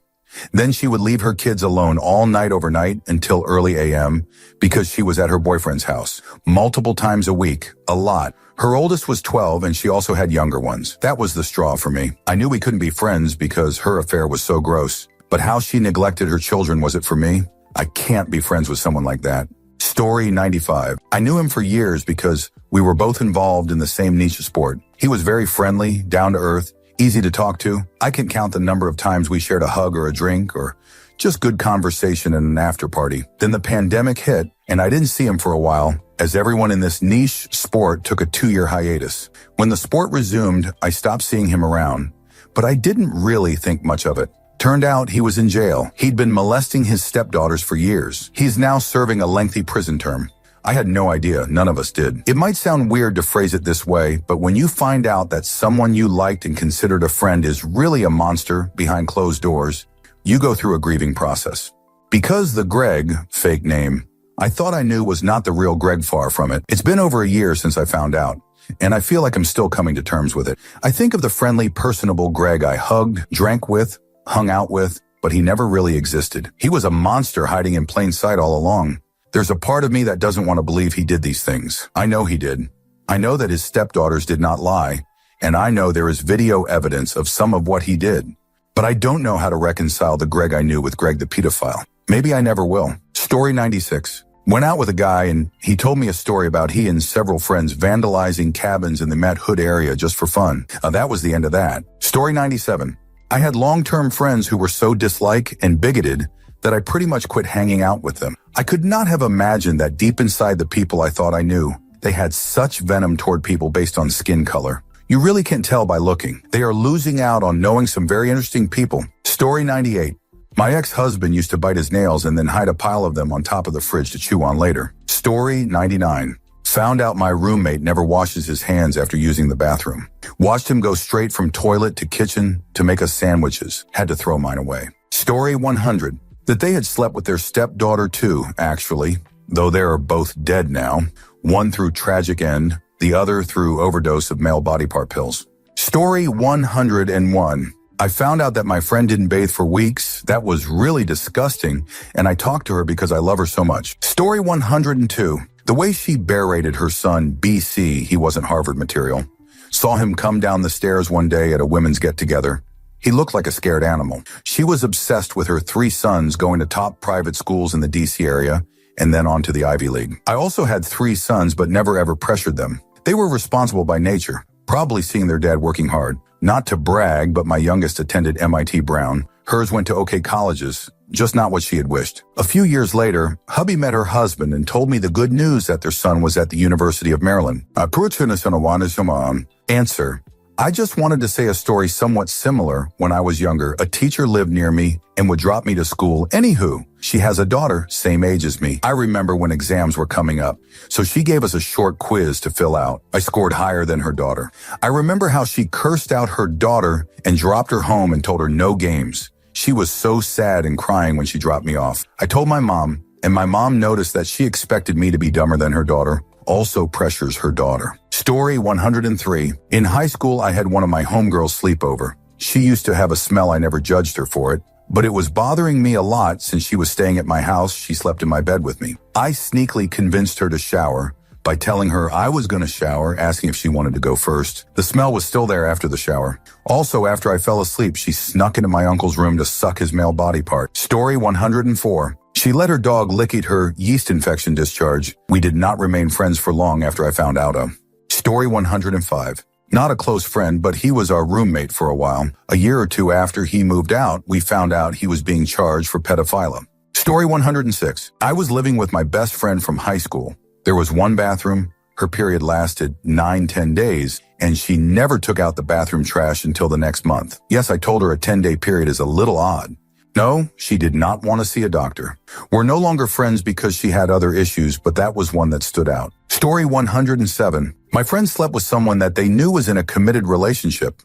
Then she would leave her kids alone all night overnight until early AM because she was at her boyfriend's house. Multiple times a week. A lot. Her oldest was 12 and she also had younger ones. That was the straw for me. I knew we couldn't be friends because her affair was so gross. But how she neglected her children was it for me? I can't be friends with someone like that. Story 95. I knew him for years because we were both involved in the same niche sport. He was very friendly, down to earth, easy to talk to. I can count the number of times we shared a hug or a drink or just good conversation in an after party. Then the pandemic hit and I didn't see him for a while as everyone in this niche sport took a 2-year hiatus. When the sport resumed, I stopped seeing him around, but I didn't really think much of it. Turned out he was in jail. He'd been molesting his stepdaughters for years. He's now serving a lengthy prison term. I had no idea. None of us did. It might sound weird to phrase it this way, but when you find out that someone you liked and considered a friend is really a monster behind closed doors, you go through a grieving process. Because the Greg, fake name, I thought I knew was not the real Greg, far from it. It's been over a year since I found out, and I feel like I'm still coming to terms with it. I think of the friendly, personable Greg I hugged, drank with, hung out with, but he never really existed. He was a monster hiding in plain sight all along. There's a part of me that doesn't want to believe he did these things. I know he did. I know that his stepdaughters did not lie, and I know there is video evidence of some of what he did. But I don't know how to reconcile the Greg I knew with Greg the pedophile. Maybe I never will. Story 96. Went out with a guy and he told me a story about he and several friends vandalizing cabins in the Met Hood area just for fun. That was the end of that. Story 97. I had long-term friends who were so dislike and bigoted that I pretty much quit hanging out with them. I could not have imagined that deep inside the people I thought I knew, they had such venom toward people based on skin color. You really can't tell by looking. They are losing out on knowing some very interesting people. Story 98. My ex-husband used to bite his nails and then hide a pile of them on top of the fridge to chew on later. Story 99. Found out my roommate never washes his hands after using the bathroom. Watched him go straight from toilet to kitchen to make us sandwiches. Had to throw mine away. Story 100. That they had slept with their stepdaughter too, actually, though they are both dead now. One through tragic end, the other through overdose of male body part pills. Story 101. I found out that my friend didn't bathe for weeks. That was really disgusting, and I talked to her because I love her so much. Story 102. The way she berated her son, BC, he wasn't Harvard material. Saw him come down the stairs one day at a women's get-together. He looked like a scared animal. She was obsessed with her 3 sons going to top private schools in the DC area and then on to the Ivy League. I also had 3 sons but never ever pressured them. They were responsible by nature, probably seeing their dad working hard. Not to brag, but my youngest attended MIT Brown. Hers went to okay colleges, just not what she had wished. A few years later, hubby met her husband and told me the good news that their son was at the University of Maryland. Answer. I just wanted to say a story somewhat similar. When I was younger, a teacher lived near me and would drop me to school. Anywho, she has a daughter, same age as me. I remember when exams were coming up, so she gave us a short quiz to fill out. I scored higher than her daughter. I remember how she cursed out her daughter and dropped her home and told her no games. She was so sad and crying when she dropped me off. I told my mom, and my mom noticed that she expected me to be dumber than her daughter. Also pressures her daughter. Story 103. In high school, I had one of my homegirls sleep over. She used to have a smell. I never judged her for it, but it was bothering me a lot since she was staying at my house. She slept in my bed with me. I sneakily convinced her to shower by telling her I was going to shower, asking if she wanted to go first. The smell was still there after the shower. Also, after I fell asleep, she snuck into my uncle's room to suck his male body part. Story 104. She let her dog lick at her yeast infection discharge. We did not remain friends for long after I found out. Story 105. Not a close friend, but he was our roommate for a while. A year or 2 after he moved out, we found out he was being charged for pedophilia. Story 106. I was living with my best friend from high school. There was one bathroom. Her period lasted 9-10 days, and she never took out the bathroom trash until the next month. Yes, I told her a 10-day period is a little odd. No, she did not want to see a doctor. We're no longer friends because she had other issues, but that was one that stood out. Story 107. My friend slept with someone that they knew was in a committed relationship.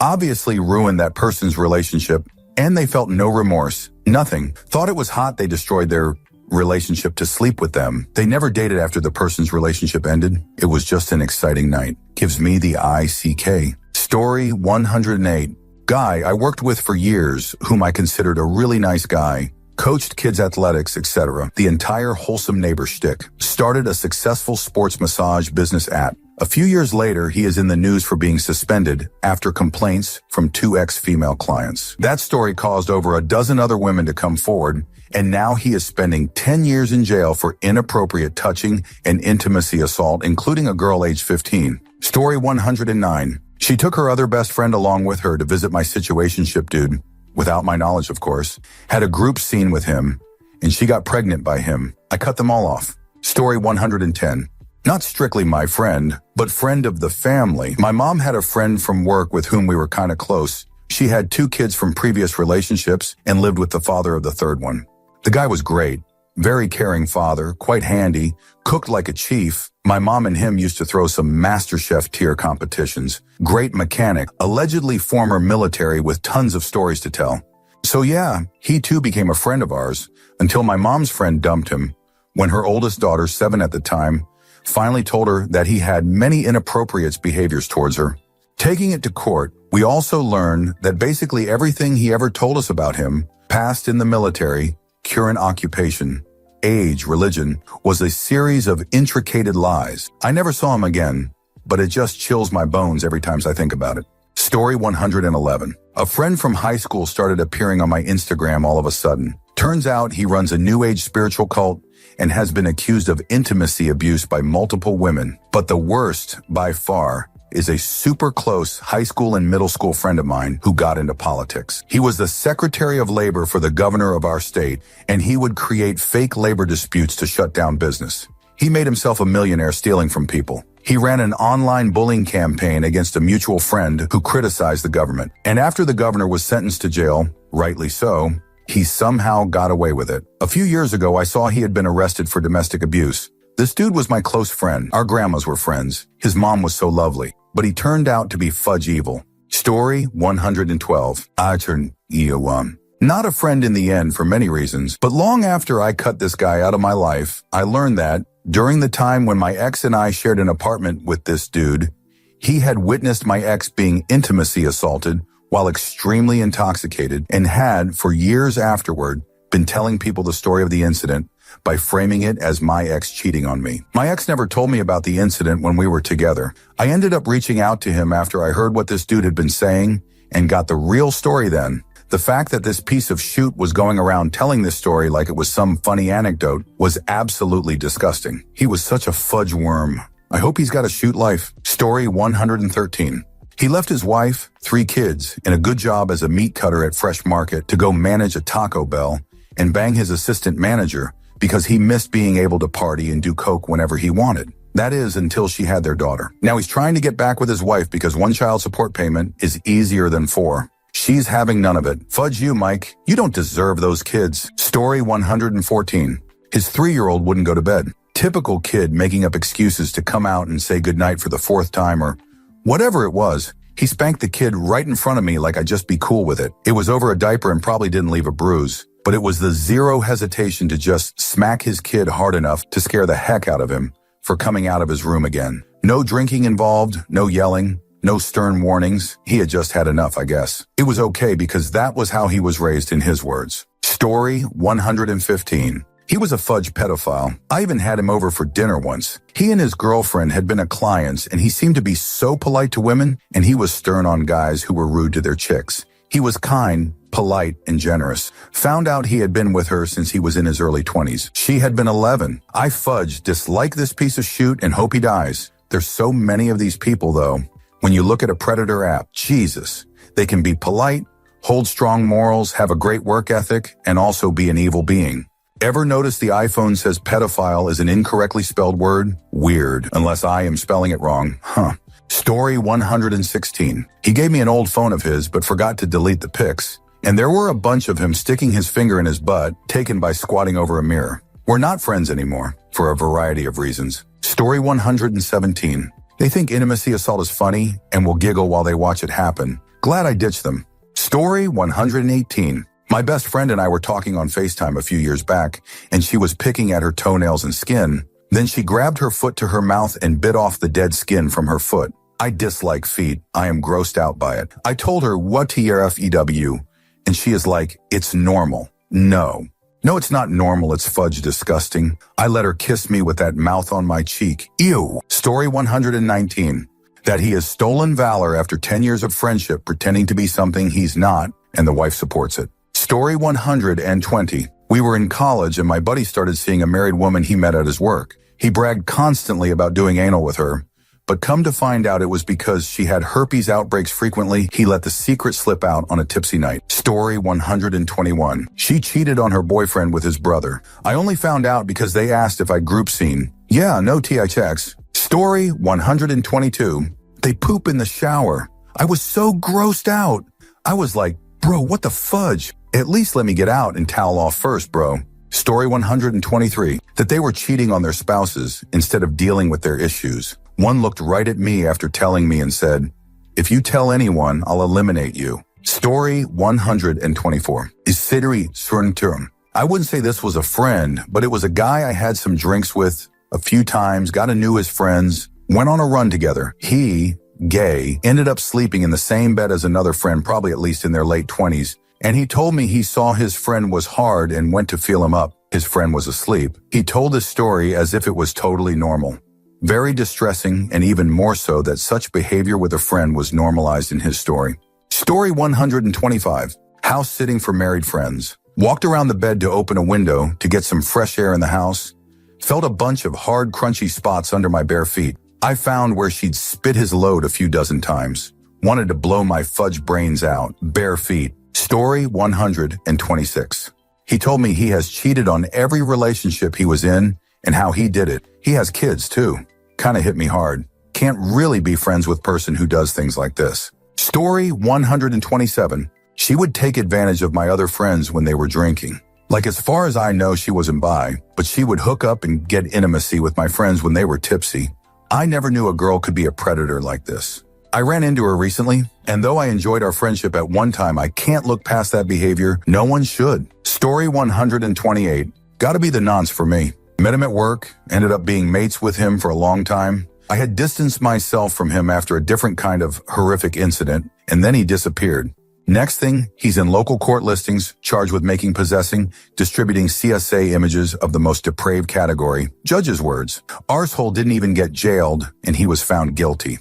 Obviously ruined that person's relationship, and they felt no remorse. Nothing. Thought it was hot they destroyed their relationship to sleep with them. They never dated after the person's relationship ended. It was just an exciting night. Gives me the ICK. Story 108. Guy I worked with for years, whom I considered a really nice guy, coached kids' athletics, etc. The entire wholesome neighbor shtick. Started a successful sports massage business app. A few years later, he is in the news for being suspended after complaints from 2 ex-female clients. That story caused over a dozen other women to come forward, and now he is spending 10 years in jail for inappropriate touching and intimacy assault, including a girl aged 15. Story 109. She took her other best friend along with her to visit my situationship dude, without my knowledge, of course, had a group scene with him, and she got pregnant by him. I cut them all off. Story 110. Not strictly my friend, but friend of the family. My mom had a friend from work with whom we were kind of close. She had 2 kids from previous relationships and lived with the father of the third one. The guy was great. Very caring father, quite handy, cooked like a chief. My mom and him used to throw some MasterChef tier competitions. Great mechanic, allegedly former military with tons of stories to tell. So yeah, he too became a friend of ours until my mom's friend dumped him when her oldest daughter, 7 at the time, finally told her that he had many inappropriate behaviors towards her. Taking it to court, we also learned that basically everything he ever told us about him, past in the military, current occupation, age, religion, was a series of intricated lies. I never saw him again, but it just chills my bones every time I think about it. Story 111. A friend from high school started appearing on my Instagram all of a sudden. Turns out he runs a new age spiritual cult and has been accused of intimacy abuse by multiple women. But the worst, by far, is a super close high school and middle school friend of mine who got into politics. He was the Secretary of Labor for the governor of our state, and he would create fake labor disputes to shut down business. He made himself a millionaire stealing from people. He ran an online bullying campaign against a mutual friend who criticized the government. And after the governor was sentenced to jail, rightly so, he somehow got away with it. A few years ago, I saw he had been arrested for domestic abuse. This dude was my close friend. Our grandmas were friends. His mom was so lovely. But he turned out to be fudge evil. Story 112. I turned EO1. Not a friend in the end for many reasons, but long after I cut this guy out of my life, I learned that during the time when my ex and I shared an apartment with this dude, he had witnessed my ex being intimacy assaulted while extremely intoxicated and had, for years afterward, been telling people the story of the incident by framing it as my ex cheating on me. My ex never told me about the incident when we were together. I ended up reaching out to him after I heard what this dude had been saying and got the real story then. The fact that this piece of shoot was going around telling this story like it was some funny anecdote was absolutely disgusting. He was such a fudge worm. I hope he's got a shoot life. Story 113. He left his wife, 3 kids, and a good job as a meat cutter at Fresh Market to go manage a Taco Bell and bang his assistant manager because he missed being able to party and do coke whenever he wanted. That is, until she had their daughter. Now he's trying to get back with his wife because 1 child support payment is easier than 4. She's having none of it. Fudge you, Mike. You don't deserve those kids. Story 114. His 3-year-old wouldn't go to bed. Typical kid making up excuses to come out and say goodnight for the 4th time or whatever it was. He spanked the kid right in front of me like I'd just be cool with it. It was over a diaper and probably didn't leave a bruise. But it was the zero hesitation to just smack his kid hard enough to scare the heck out of him for coming out of his room again. No drinking involved, no yelling, no stern warnings. He had just had enough, I guess. It was okay because that was how he was raised in his words. Story 115. He was a fudge pedophile. I even had him over for dinner once. He and his girlfriend had been a client, and he seemed to be so polite to women, and he was stern on guys who were rude to their chicks. He was kind, polite, and generous. Found out he had been with her since he was in his early 20s. She had been 11. I fudge, dislike this piece of shoot, and hope he dies. There's so many of these people, though. When you look at a predator app, Jesus, they can be polite, hold strong morals, have a great work ethic, and also be an evil being. Ever notice the iPhone says pedophile is an incorrectly spelled word? Weird, unless I am spelling it wrong. Story 116. He gave me an old phone of his, but forgot to delete the pics. And there were a bunch of him sticking his finger in his butt, taken by squatting over a mirror. We're not friends anymore, for a variety of reasons. Story 117. They think intimacy assault is funny and will giggle while they watch it happen. Glad I ditched them. Story 118. My best friend and I were talking on FaceTime a few years back, and she was picking at her toenails and skin. Then she grabbed her foot to her mouth and bit off the dead skin from her foot. I dislike feet. I am grossed out by it. I told her, what TRFEW? And she is like, it's normal. No, it's not normal. It's fudge disgusting. I let her kiss me with that mouth on my cheek. Ew. Story 119. That he has stolen valor after 10 years of friendship, pretending to be something he's not, and the wife supports it. Story 120. We were in college and my buddy started seeing a married woman he met at his work. He bragged constantly about doing anal with her, but come to find out it was because she had herpes outbreaks frequently. He let the secret slip out on a tipsy night. Story 121. She cheated on her boyfriend with his brother. I only found out because they asked if I group seen. Yeah, no TI checks. Story 122. They poop in the shower. I was so grossed out. I was like, bro, what the fudge? At least let me get out and towel off first, bro. Story 123. That they were cheating on their spouses instead of dealing with their issues. One looked right at me after telling me and said, if you tell anyone, I'll eliminate you. Story 124. Isidri Surnturum. I wouldn't say this was a friend, but it was a guy I had some drinks with a few times, got to know his friends, went on a run together. He, gay, ended up sleeping in the same bed as another friend, probably at least in their late 20s. And he told me he saw his friend was hard and went to feel him up. His friend was asleep. He told his story as if it was totally normal. Very distressing, and even more so that such behavior with a friend was normalized in his story. Story 125. House sitting for married friends. Walked around the bed to open a window to get some fresh air in the house. Felt a bunch of hard, crunchy spots under my bare feet. I found where she'd spit his load a few dozen times. Wanted to blow my fudge brains out. Bare feet. Story 126. He told me he has cheated on every relationship he was in and how he did it. He has kids too. Kinda hit me hard. Can't really be friends with person who does things like this. Story 127. She would take advantage of my other friends when they were drinking. Like as far as I know, she wasn't bi, but she would hook up and get intimacy with my friends when they were tipsy. I never knew a girl could be a predator like this. I ran into her recently, and though I enjoyed our friendship at one time, I can't look past that behavior. No one should. Story 128. Gotta be the nonce for me. Met him at work, ended up being mates with him for a long time. I had distanced myself from him after a different kind of horrific incident, and then he disappeared. Next thing, he's in local court listings, charged with making, possessing, distributing CSA images of the most depraved category. Judge's words. Arsehole didn't even get jailed, and he was found guilty.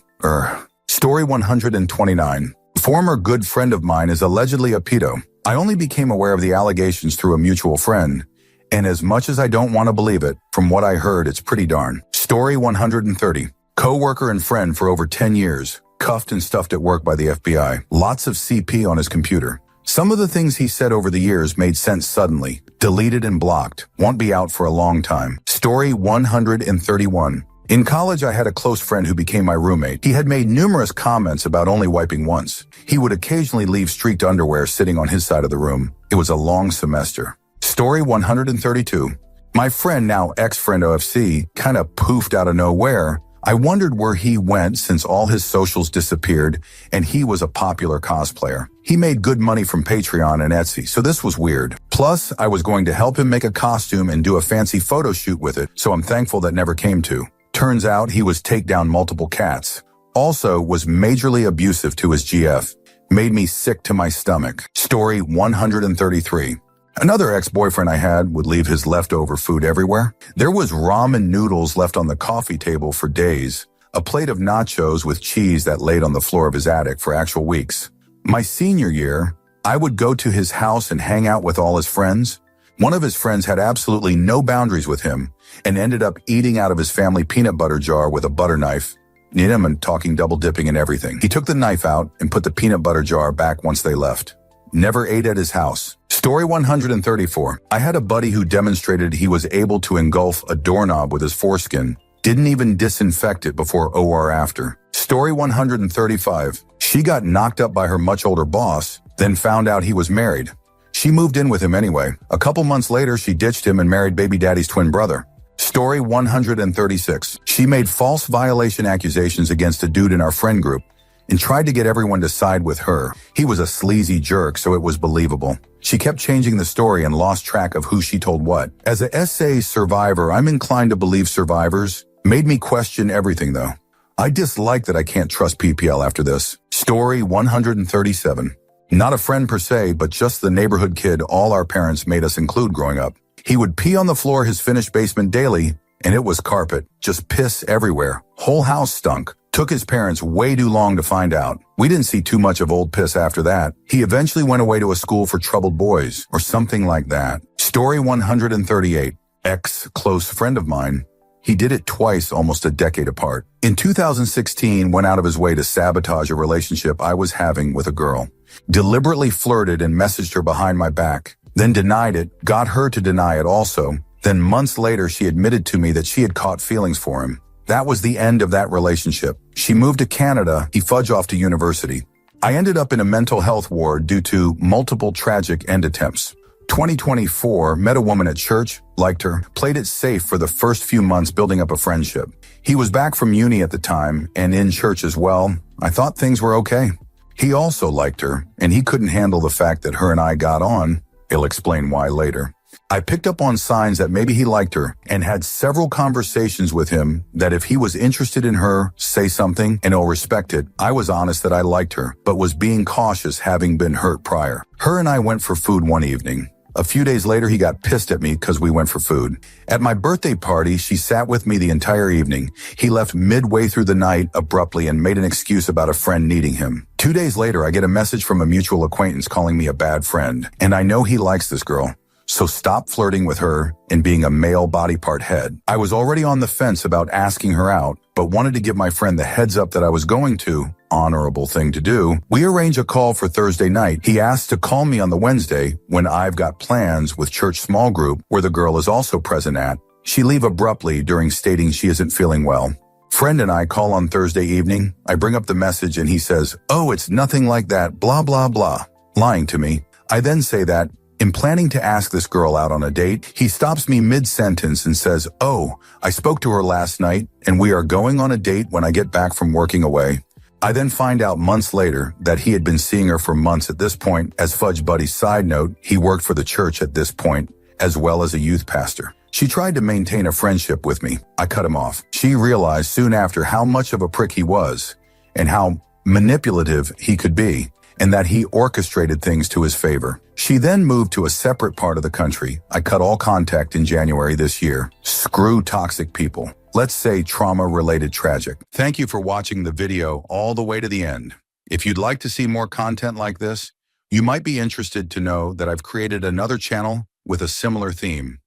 Story 129. Former good friend of mine is allegedly a pedo. I only became aware of the allegations through a mutual friend, and as much as I don't want to believe it, from what I heard, it's pretty darn. Story 130. Co-worker and friend for over 10 years. Cuffed and stuffed at work by the FBI. Lots of CP on his computer. Some of the things he said over the years made sense suddenly. Deleted and blocked. Won't be out for a long time. Story 131. In college, I had a close friend who became my roommate. He had made numerous comments about only wiping once. He would occasionally leave streaked underwear sitting on his side of the room. It was a long semester. Story 132. My friend, now ex-friend OFC, kind of poofed out of nowhere. I wondered where he went since all his socials disappeared and he was a popular cosplayer. He made good money from Patreon and Etsy, so this was weird. Plus, I was going to help him make a costume and do a fancy photo shoot with it, so I'm thankful that never came to. Turns out he was take down multiple cats. Also was majorly abusive to his GF. Made me sick to my stomach. Story 133. Another ex-boyfriend I had would leave his leftover food everywhere. There was ramen noodles left on the coffee table for days. A plate of nachos with cheese that laid on the floor of his attic for actual weeks. My senior year, I would go to his house and hang out with all his friends. One of his friends had absolutely no boundaries with him and ended up eating out of his family peanut butter jar with a butter knife. And talking double dipping and everything. He took the knife out and put the peanut butter jar back once they left. Never ate at his house. Story 134. I had a buddy who demonstrated he was able to engulf a doorknob with his foreskin. Didn't even disinfect it before or after. Story 135. She got knocked up by her much older boss, then found out he was married. She moved in with him anyway. A couple months later, she ditched him and married baby daddy's twin brother. Story 136. She made false violation accusations against a dude in our friend group and tried to get everyone to side with her. He was a sleazy jerk, so it was believable. She kept changing the story and lost track of who she told what. As a SA survivor, I'm inclined to believe survivors. Made me question everything, though. I dislike that I can't trust PPL after this. Story 137. Not a friend per se, but just the neighborhood kid all our parents made us include growing up. He would pee on the floor of his finished basement daily, and it was carpet. Just piss everywhere. Whole house stunk. Took his parents way too long to find out. We didn't see too much of old piss after that. He eventually went away to a school for troubled boys, or something like that. Story 138. Ex-close friend of mine. He did it twice, almost a decade apart. In 2016, went out of his way to sabotage a relationship I was having with a girl. Deliberately flirted and messaged her behind my back, then denied it, got her to deny it also. Then months later, she admitted to me that she had caught feelings for him. That was the end of that relationship. She moved to Canada, he fudged off to university. I ended up in a mental health ward due to multiple tragic end attempts. 2024, met a woman at church, liked her, played it safe for the first few months building up a friendship. He was back from uni at the time and in church as well. I thought things were okay. He also liked her, and he couldn't handle the fact that her and I got on. He'll explain why later. I picked up on signs that maybe he liked her and had several conversations with him that if he was interested in her, say something and he'll respect it. I was honest that I liked her, but was being cautious having been hurt prior. Her and I went for food one evening. A few days later, he got pissed at me because we went for food. At my birthday party, she sat with me the entire evening. He left midway through the night abruptly and made an excuse about a friend needing him. 2 days later, I get a message from a mutual acquaintance calling me a bad friend, and I know he likes this girl. So stop flirting with her and being a male body part head. I was already on the fence about asking her out, but wanted to give my friend the heads up that I was going to. Honorable thing to do. We arrange a call for Thursday night. He asked to call me on the Wednesday when I've got plans with church small group where the girl is also present at. She leave abruptly during stating she isn't feeling well. Friend and I call on Thursday evening. I bring up the message and he says, "Oh, it's nothing like that, blah, blah, blah," lying to me. I then say that in planning to ask this girl out on a date, he stops me mid-sentence and says, "Oh, I spoke to her last night and we are going on a date when I get back from working away." I then find out months later that he had been seeing her for months at this point. As Fudge Buddy's side note, he worked for the church at this point, as well as a youth pastor. She tried to maintain a friendship with me. I cut him off. She realized soon after how much of a prick he was and how manipulative he could be, and that he orchestrated things to his favor. She then moved to a separate part of the country. I cut all contact in January this year. Screw toxic people. Let's say trauma-related tragic. Thank you for watching the video all the way to the end. If you'd like to see more content like this, you might be interested to know that I've created another channel with a similar theme,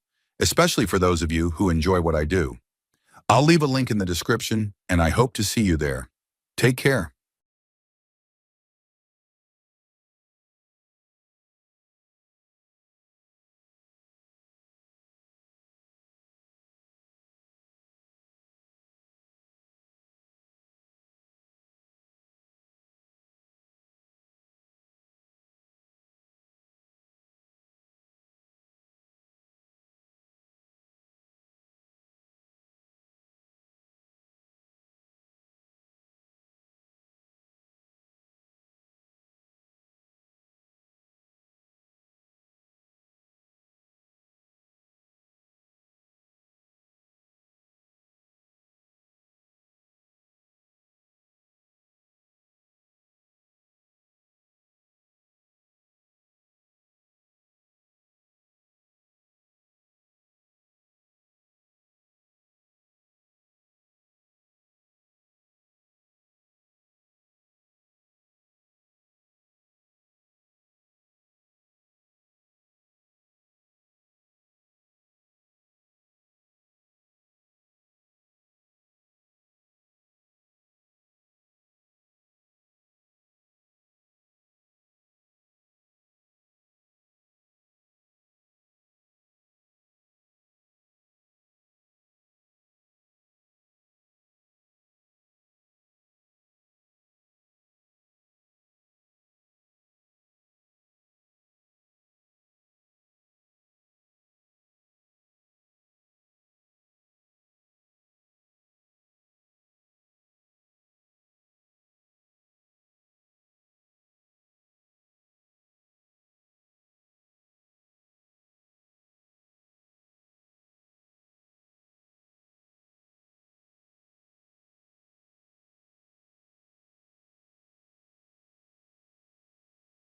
especially for those of you who enjoy what I do. I'll leave a link in the description, and I hope to see you there. Take care.